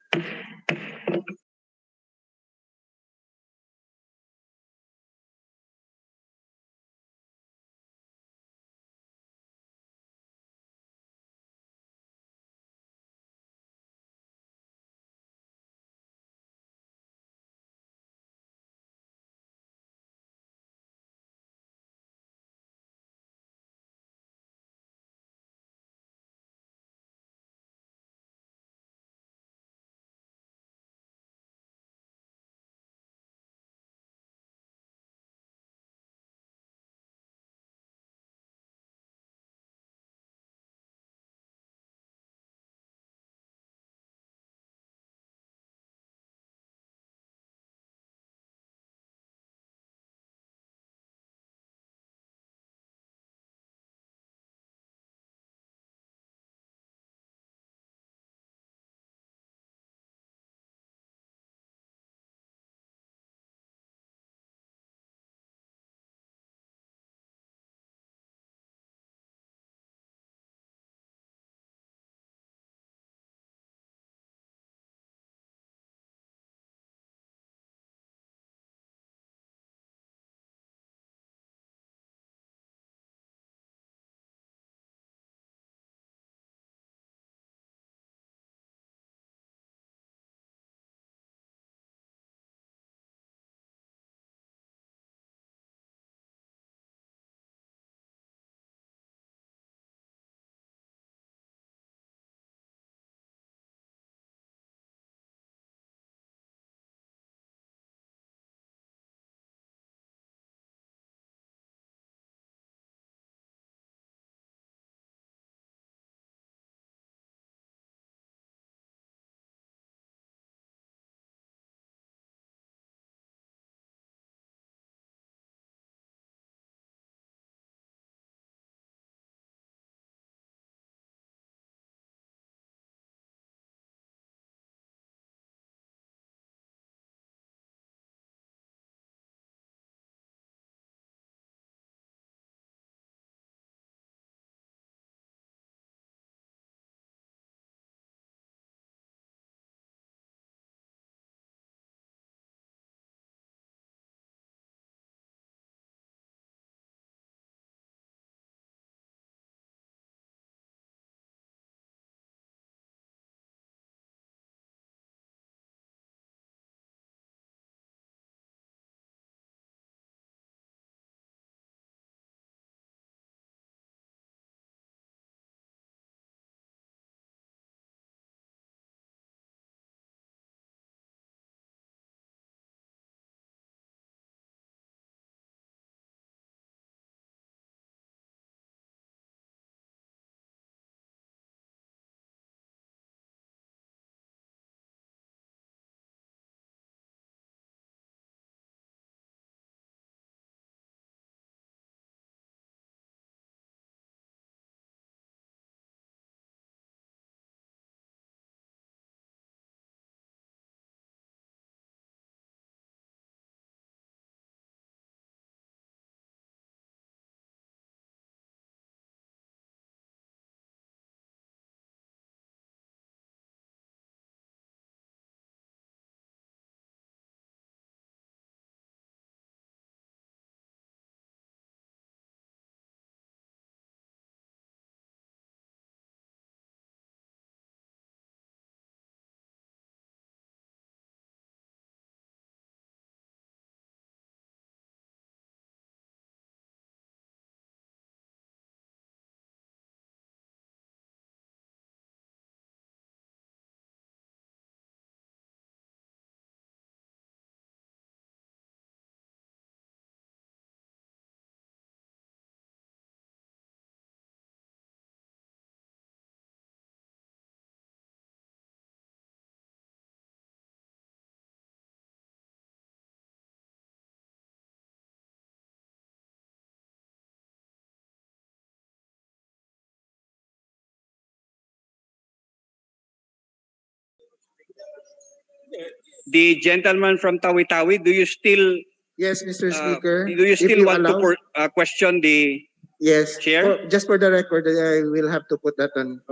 The gentleman from Tawi-Tawi, do you still Yes, Mr. Speaker. do you If still you want allow, to question the yes. chair? Just for the record, I will have to put that on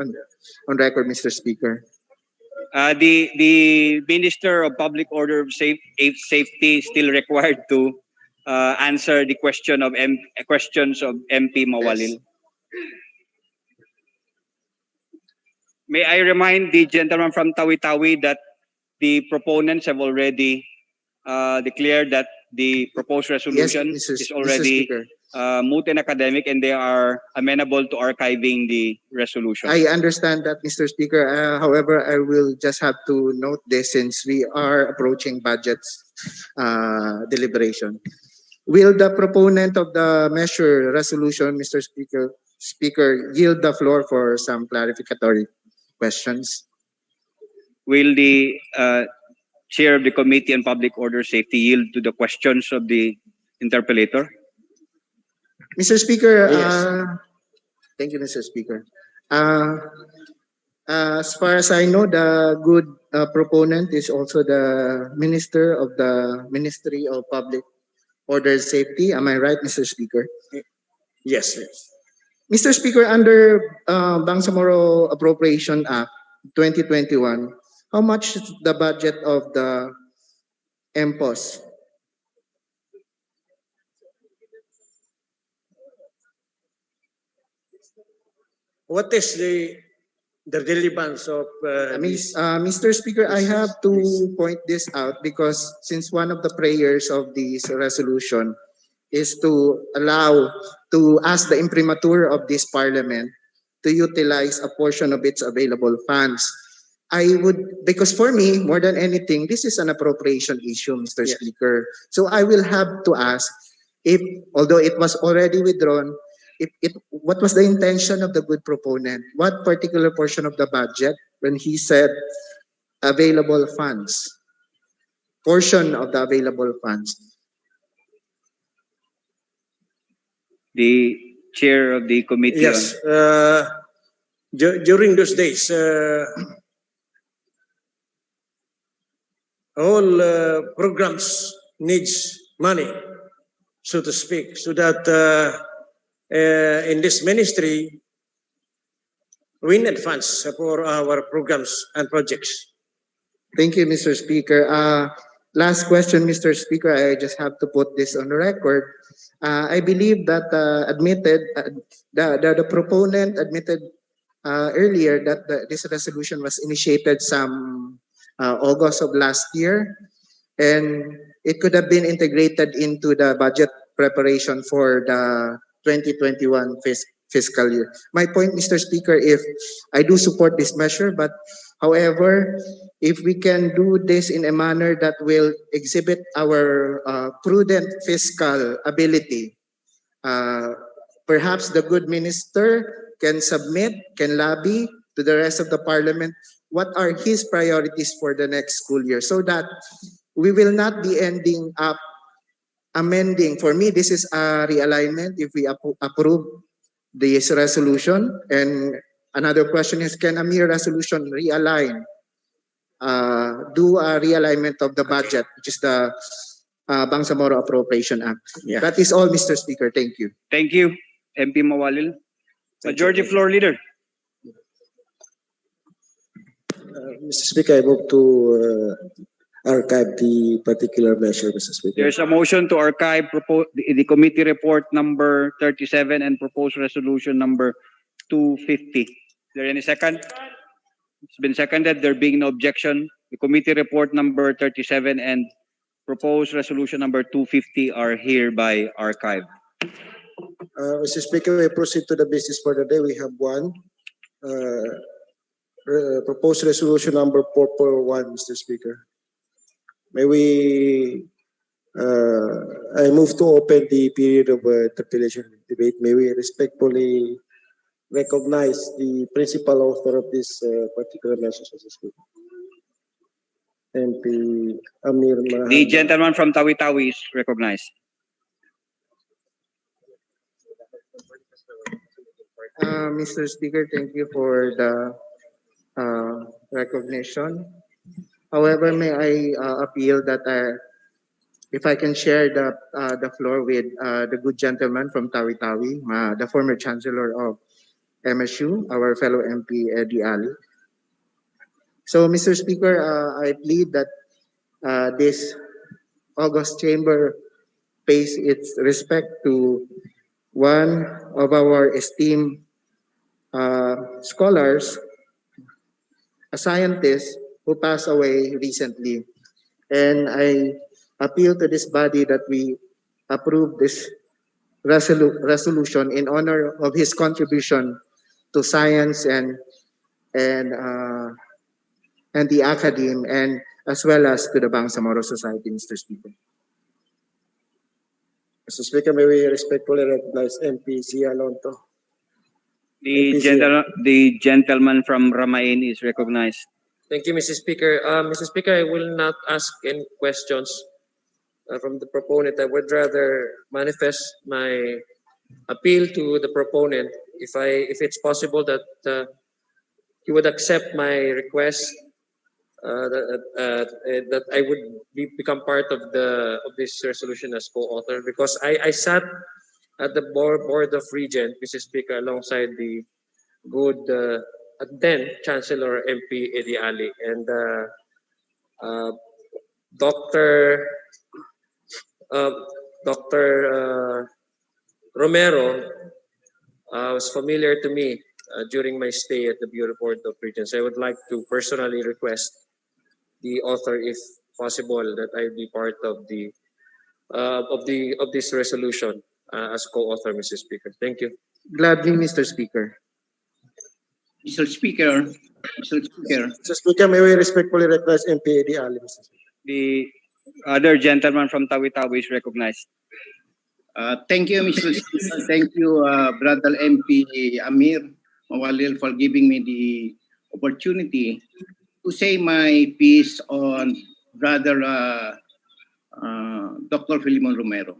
record, Mr. Speaker. The Minister of Public Order of Safety still required to answer the questions of MP Mawalil. May I remind the gentleman from Tawi-Tawi that the proponents have already declared that the proposed resolution is already moot and academic, and they are amenable to archiving the resolution. I understand that, Mr. Speaker. However, I will just have to note this since we are approaching budgets deliberation. Will the proponent of the measure resolution, Mr. Speaker, yield the floor for some clarificatory questions? Will the chair of the Committee on Public Order Safety yield to the questions of the interpellator? Mr. Speaker, Yes. Thank you, Mr. Speaker. As far as I know, the good proponent is also the Minister of the Ministry of Public Order Safety. Am I right, Mr. Speaker? Yes. Mr. Speaker, under Bangsamoro Appropriation Act 2021, how much is the budget of the MPOS? What is the relevance of this? Mr. Speaker, I have to point this out because since one of the prayers of this resolution is to ask the imprimatur of this parliament to utilize a portion of its available funds. Because for me, more than anything, this is an appropriation issue, Mr. Speaker. So I will have to ask if, although it was already withdrawn, what was the intention of the good proponent? What particular portion of the budget when he said available funds? Portion of the available funds. The chair of the committee. Yes. During those days, all programs needs money, so to speak, so that in this ministry, we need funds for our programs and projects. Thank you, Mr. Speaker. Last question, Mr. Speaker. I just have to put this on the record. I believe that the proponent admitted earlier that this resolution was initiated some August of last year, and it could have been integrated into the budget preparation for the 2021 fiscal year. My point, Mr. Speaker, if I do support this measure, but however, if we can do this in a manner that will exhibit our prudent fiscal ability, perhaps the good minister can lobby to the rest of the parliament what are his priorities for the next school year so that we will not be ending up amending. For me, this is a realignment if we approve this resolution. And another question is, can a mere resolution realign, do a realignment of the budget, which is the Bangsamoro Appropriation Act? Yeah. That is all, Mr. Speaker. Thank you. Thank you, MP Mawalil. Majority Floor Leader. Mr. Speaker, I move to archive the particular measure, Mr. Speaker. There's a motion to archive the committee report number 37 and proposed resolution number 250. Is there any second? It's been seconded. There being no objection, the committee report number 37 and proposed resolution number 250 are hereby archived. Mr. Speaker, we proceed to the business for the day. We have one. Proposed resolution number 441, Mr. Speaker. May we, I move to open the period of interpellation debate. May we respectfully recognize the principal author of this particular message, Mr. Speaker. MP Amir Mahal. The gentleman from Tawi-Tawi is recognized. Mr. Speaker, thank you for the recognition. However, may I appeal that if I can share the floor with the good gentleman from Tawi-Tawi, the former Chancellor of MSU, our fellow MP Eddie Ali. So, Mr. Speaker, I plead that this August Chamber pays its respect to one of our esteemed scholars, a scientist who passed away recently. And I appeal to this body that we approve this resolution in honor of his contribution to science and uh, and the academe, and as well as to the Bangsamoro Society, Mr. Speaker. Mr. Speaker, may we respectfully recognize MP Sia Lonto. The gentleman from Ramain is recognized. Thank you, Mr. Speaker. Mr. Speaker, I will not ask any questions from the proponent. I would rather manifest my appeal to the proponent if it's possible that he would accept my request that I would become part of this resolution as co-author, because I sat at the board of regent, Mr. Speaker, alongside the good then Chancellor MP Eddie Ali and Dr. Romero was familiar to me during my stay at the Bureau Board of Regents. I would like to personally request the author, if possible, that I be part of this resolution as co-author, Mr. Speaker. Thank you. Gladly, Mr. Speaker. Mr. Speaker, Mr. Speaker, may we respectfully recognize MP Eddie Ali, Mr. Speaker. The other gentleman from Tawi-Tawi is recognized. Thank you, Mr. Speaker. Thank you, Brother MP Amir Mawalil, for giving me the opportunity to say my piece on Brother Dr. Filimon Romero.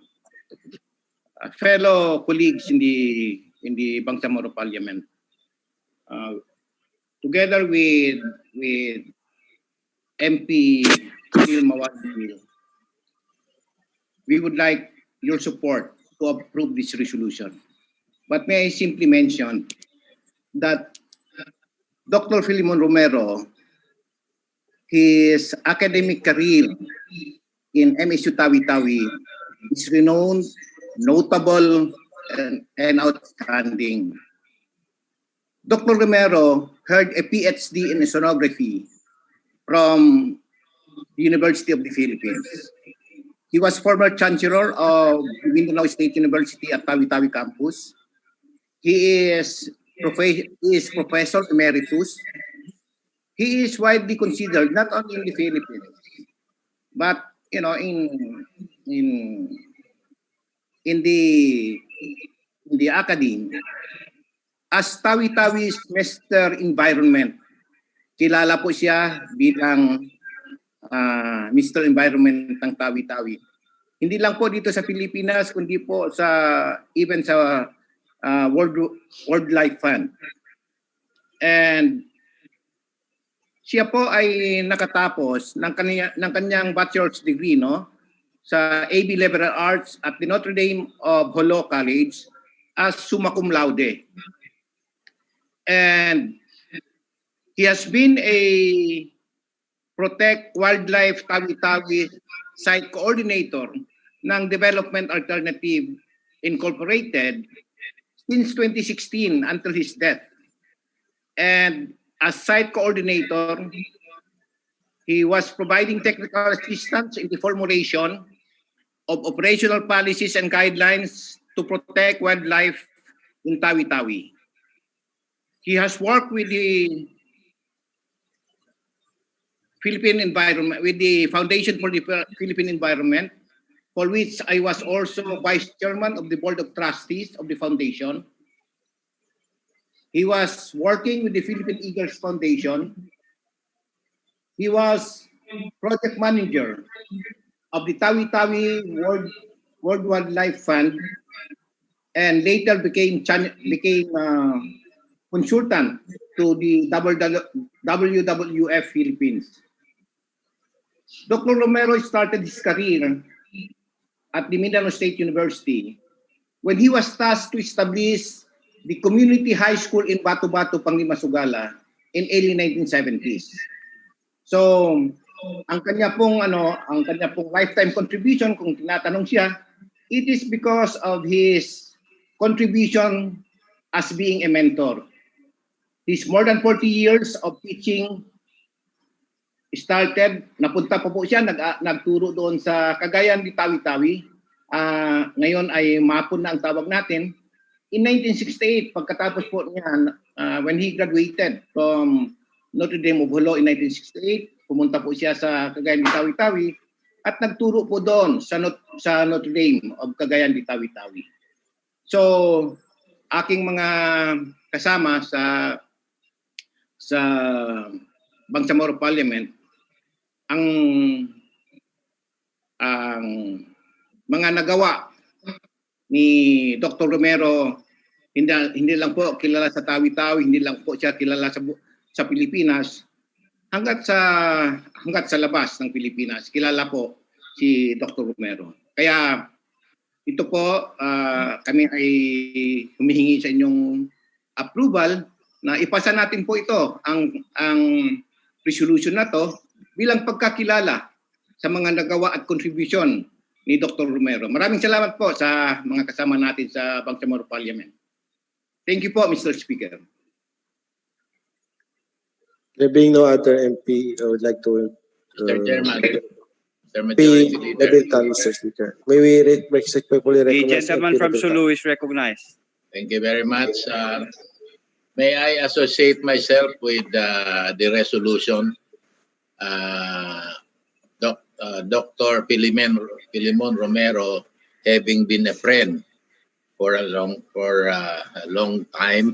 Fellow colleagues in the Bangsamoro Parliament, together with MP Amir Mawalil, we would like your support to approve this resolution. But may I simply mention that Dr. Filimon Romero, his academic career in MSU Tawi-Tawi is renowned, notable, and outstanding. Dr. Romero earned a PhD in sonography from the University of the Philippines. He was former chancellor of Mindanao State University at Tawi-Tawi campus. He is professor emeritus. He is widely considered not only in the Philippines, but in the academy as Tawi-Tawi's Mr. Environment. Kilala po siya bilang Mr. Environment ng Tawi-Tawi. Hindi lang po dito sa Pilipinas, kundi po even sa World Life Fund. And siya po ay nakatapos ng kanyang bachelor's degree sa AB Liberal Arts at the Notre Dame of Holo College as summa cum laude. And he has been a Protect Wildlife Tawi-Tawi site coordinator ng Development Alternative Incorporated since 2016 until his death. And as site coordinator, he was providing technical assistance in the formulation of operational policies and guidelines to protect wildlife in Tawi-Tawi. He has worked with the Philippine Environment, with the Foundation for the Philippine Environment, for which I was also vice chairman of the board of trustees of the foundation. He was working with the Philippine Eagles Foundation. He was project manager of the Tawi-Tawi World Wildlife Fund, and later became consultant to the WWF Philippines. Dr. Romero started his career at the Mindanao State University when he was tasked to establish the community high school in Bato-Bato, Panglimasugala in early 1970s. So, ang kanya pong lifetime contribution, kung tinatanong siya, it is because of his contribution as being a mentor. His more than 40 years of teaching started, napunta pa po siya, nagturo doon sa Cagayan de Tawi-Tawi. Ngayon ay Mapon na ang tawag natin. In 1968, pagkatapos po niya, when he graduated from Notre Dame of Jolo in 1968, pumunta po siya sa Cagayan de Tawi-Tawi at nagturo po doon sa Notre Dame of Cagayan de Tawi-Tawi. So, aking mga kasama sa Bangsamoro Parliament, ang mga nagawa ni Dr. Romero, hindi lang po kilala sa Tawi-Tawi, hindi lang po siya kilala sa Pilipinas, hanggat sa labas ng Pilipinas, kilala po si Dr. Romero. Kaya ito po, kami ay humihingi sa inyong approval na ipasa natin po ito, ang resolution na to, bilang pagkakilala sa mga nagawa at contribution ni Dr. Romero. Maraming salamat po sa mga kasama natin sa Bangsamoro Parliament. Thank you po, Mr. Speaker. There being no other MP, I would like to... Mr. Chairman, Mr. Majority Leader. Mr. Speaker. May we respectfully The recognize... gentleman from Sulu is recognized. Thank you very much. May I associate myself with the resolution? Dr. Filimon Romero, having been a friend for a long time,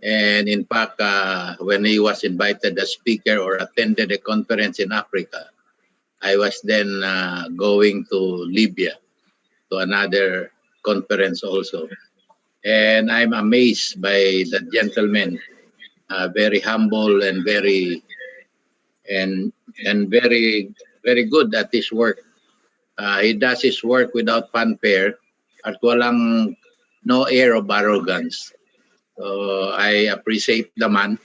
and in fact, when he was invited as speaker or attended a conference in Africa, I was then going to Libya to another conference also, and I'm amazed by the gentleman, very humble and very good at his work. He does his work without fanfare at no air of arrogance. So I appreciate the man,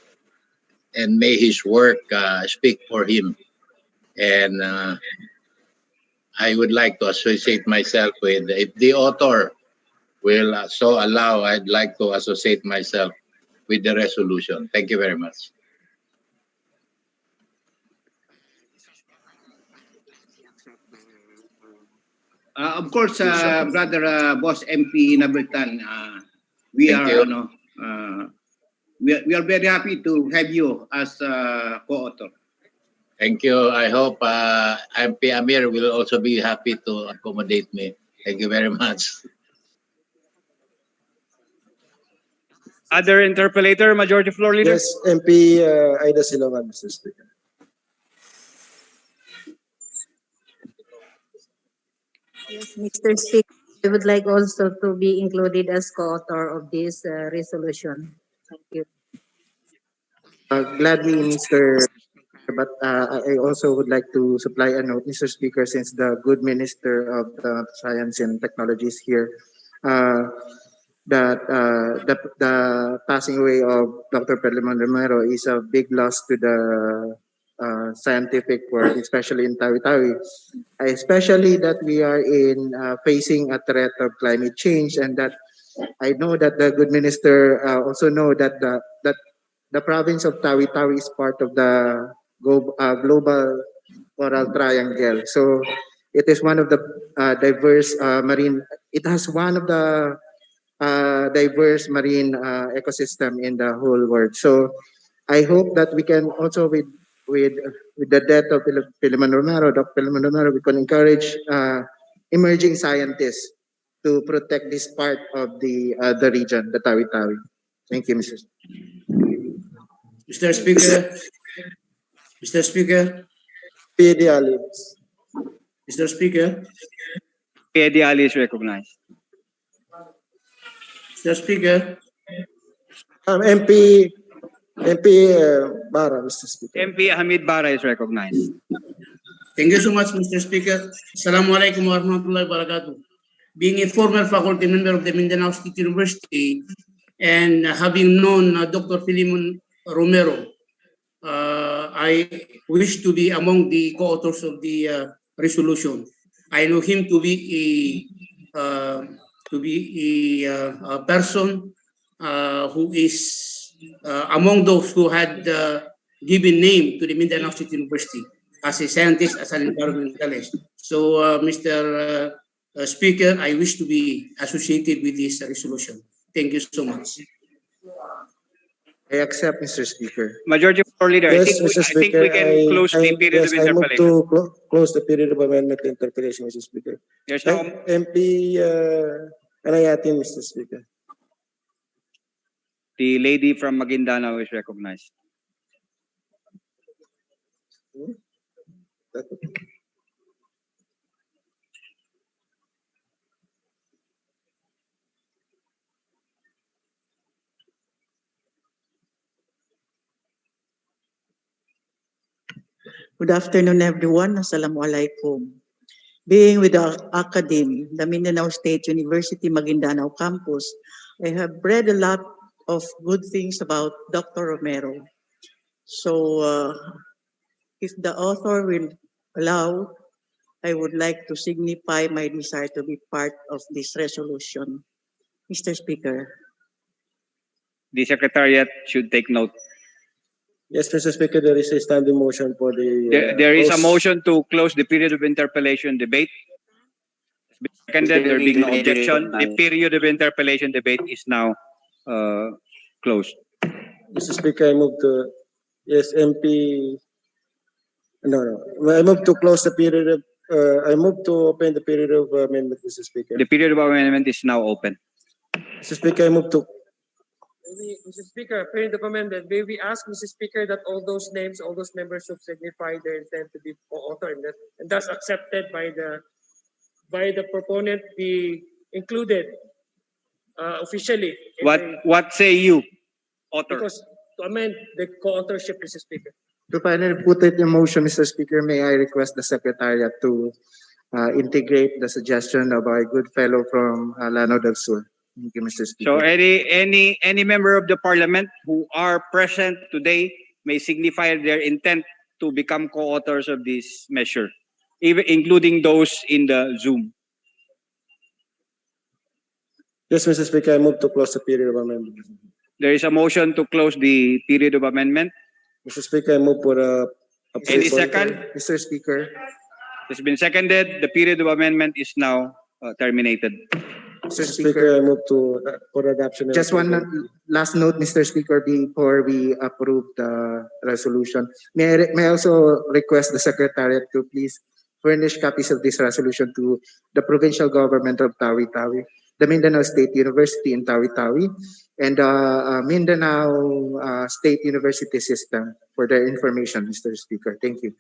and may his work speak for him. And I would like to associate myself with, if the author will so allow, I'd like to associate myself with the resolution. Thank you very much. Of course, brother Boss MP Nabertan, we are very happy to have you as co-author. Thank you. I hope MP Amir will also be happy to accommodate me. Thank you very much. Other interpellator, Majority Floor Leader? Yes, MP Aida Silongan, Mr. Speaker. Yes, Mr. Speaker, I would like also to be included as co-author of this resolution. Thank you. Gladly, Mr. But I also would like to supply a note, Mr. Speaker, since the good Minister of Science and Technology is here, that the passing away of Dr. Filimon Romero is a big loss to the scientific world, especially in Tawi-Tawi. Especially that we are facing a threat of climate change, and that I know that the good minister also know that the province of Tawi-Tawi is part of the global coral triangle. So it is one of the diverse marine. It has one of the diverse marine ecosystem in the whole world. So I hope that we can also with the death of Filimon Romero, Dr. Filimon Romero, we can encourage emerging scientists to protect this part of the region, the Tawi-Tawi. Thank you, Mr. Mr. Speaker. Mr. Speaker. P.D. Ali. Mr. Speaker. P.D. Ali is recognized. Mr. Speaker. MP Bara, Mr. Speaker. MP Hamid Bara is recognized. Thank you so much, Mr. Speaker. Assalamualaikum warahmatullahi wabarakatuh. Being a former faculty member of the Mindanao State University and having known Dr. Filimon Romero, I wish to be among the co-authors of the resolution. I know him to be a person who is among those who had given name to the Mindanao State University as a scientist, as an environmentalist. So, Mr. Speaker, I wish to be associated with this resolution. Thank you so much. I accept, Mr. Speaker. Majority Floor Leader, Yes, Mr. I think we Speaker, can close the period of I move interpellation. to close the period of amendment and interpellation, Mr. Speaker. There's no MP Anayati, Mr. Speaker. The lady from Maguindanao is recognized. Good afternoon, everyone. Assalamualaikum. Being with the academy, the Mindanao State University Maguindanao campus, I have read a lot of good things about Dr. Romero. So, if the author will allow, I would like to signify my desire to be part of this resolution. Mr. Speaker. The Secretariat should take note. Yes, Mr. Speaker, there is a standing motion for the... There is a motion to close the period of interpellation debate. It's been seconded, there being no objection. The period of interpellation debate is now closed. Mr. Speaker, I move to... Yes, MP... No. I move to close the period of... I move to open the period of amendment, Mr. Speaker. The period of amendment is now open. Mr. Speaker, I move to... Mr. Speaker, period of amendment, may we ask, Mr. Speaker, that all those names, all those members who signify their intent to be co-author and thus accepted by the proponent be included officially. What say you, author? Because to amend the co-authorship, Mr. Speaker. To finally put it in motion, Mr. Speaker, may I request the Secretariat to integrate the suggestion of our good fellow from Lanao del Sur. Thank you, Mr. Speaker. So any member of the parliament who are present today may signify their intent to become co-authors of this measure, even including those in the Zoom. Yes, Mr. Speaker, I move to close the period of amendment. There is a motion to close the period of amendment. Mr. Speaker, I move for Any second? Mr. Speaker. It's been seconded. The period of amendment is now terminated. Mr. Speaker, I move to for adoption. Just one last note, Mr. Speaker, before we approve the resolution. May I also request the Secretariat to please furnish copies of this resolution to the provincial government of Tawi-Tawi, the Mindanao State University in Tawi-Tawi, and Mindanao State University System for their information, Mr. Speaker. Thank you.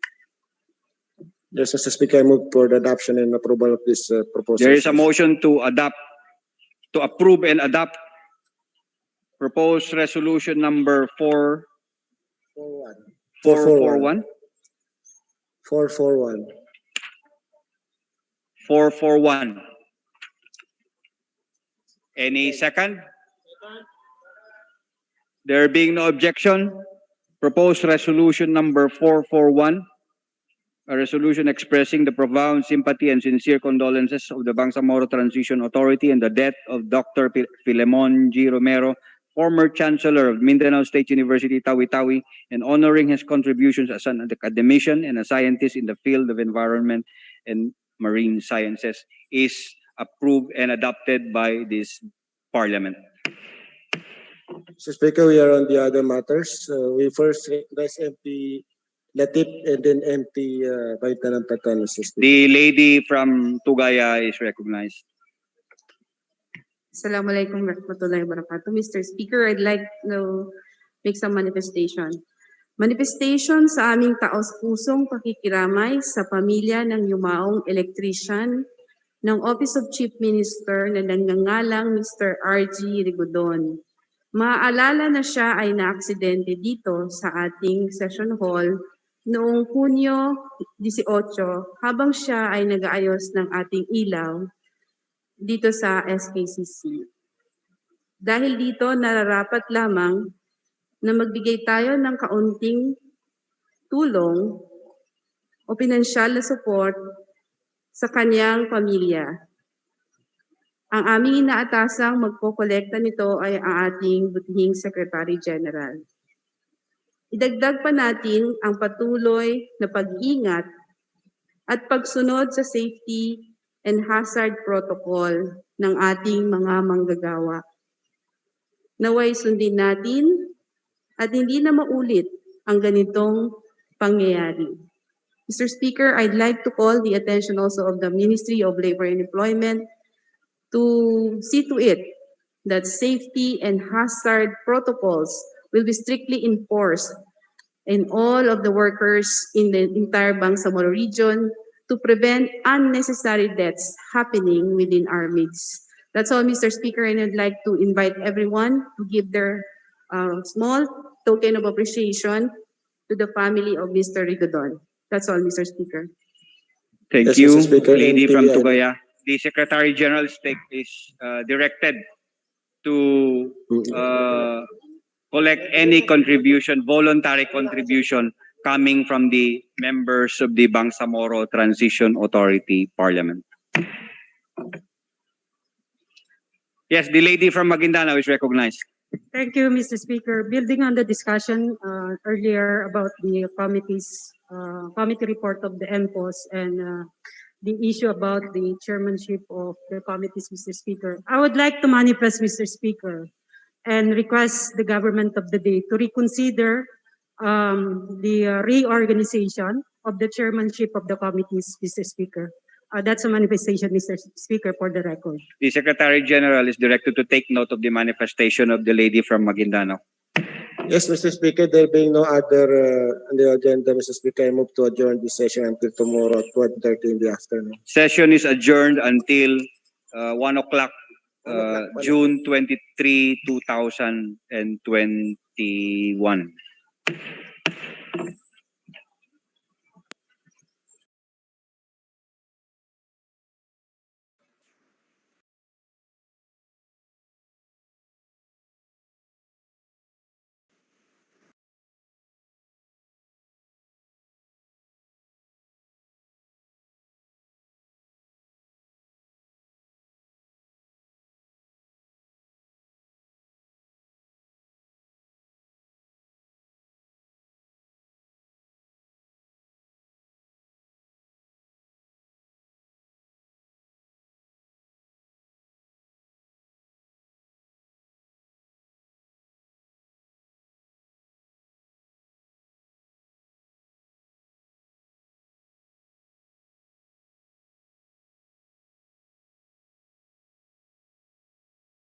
Yes, Mr. Speaker, I move for the adoption and approval of this proposal. There is a motion to approve and adopt proposed resolution number 441. 441. Any second? There being no objection, proposed resolution number 441, a resolution expressing the profound sympathy and sincere condolences of the Bangsamoro Transition Authority and the death of Dr. Filemon G. Romero, former Chancellor of Mindanao State University, Tawi-Tawi, and honoring his contributions as an academician and a scientist in the field of environment and marine sciences, is approved and adopted by this Parliament. Mr. Speaker, we are on the other matters. We first recognize MP Latif and then MP Baitanan Patan, Mr. Speaker. The lady from Tugaya is recognized. Assalamualaikum warahmatullahi wabarakatuh. Mr. Speaker, I'd like to make some manifestation. Manifestation sa aming taos-pusong pakikiramay sa pamilya ng yumaong electrician ng Office of Chief Minister na nangangalang Mr. R.G. Rigodon. Maaalala na siya ay naaksidente dito sa ating session hall Noong Hunyo 18, habang siya ay nag-aayos ng ating ilaw dito sa SKCC. Dahil dito, nararapat lamang na magbigay tayo ng kaunting tulong o pinansyal na support sa kanyang pamilya. Ang aming inaatasang magpokolekta nito ay ang ating butihing Secretary General. Idagdag pa natin ang patuloy na pag-ingat at pagsunod sa safety and hazard protocol ng ating mga manggagawa. Naway sundin natin at hindi na maulit ang ganitong pangyayari. Mr. Speaker, I'd like to call the attention also of the Ministry of Labor and Employment to see to it that safety and hazard protocols will be strictly enforced in all of the workers in the entire Bangsamoro region to prevent unnecessary deaths happening within our midst. That's all, Mr. Speaker, and I'd like to invite everyone to give their small token of appreciation to the family of Mr. Rigodon. That's all, Mr. Speaker. Thank Yes, you, Mr. Speaker, Lady and from to, Tugaya. The Secretary General's take is directed to collect any contribution, voluntary contribution coming from the members of the Bangsamoro Transition Authority Parliament. Yes, the lady from Maguindanao is recognized. Thank you, Mr. Speaker. Building on the discussion earlier about the committee report of the MPOS and the issue about the chairmanship of the committees, Mr. Speaker, I would like to manifest, Mr. Speaker, and request the government of the day to reconsider the reorganization of the chairmanship of the committees, Mr. Speaker. That's a manifestation, Mr. Speaker, for the record. The Secretary General is directed to take note of the manifestation of the lady from Maguindanao. yes, Mr. Speaker, there being no other on the agenda, Mr. Speaker, I move to adjourn this session until tomorrow at 12:30 in the afternoon. Session is adjourned until 1 o'clock, June 23, 2021.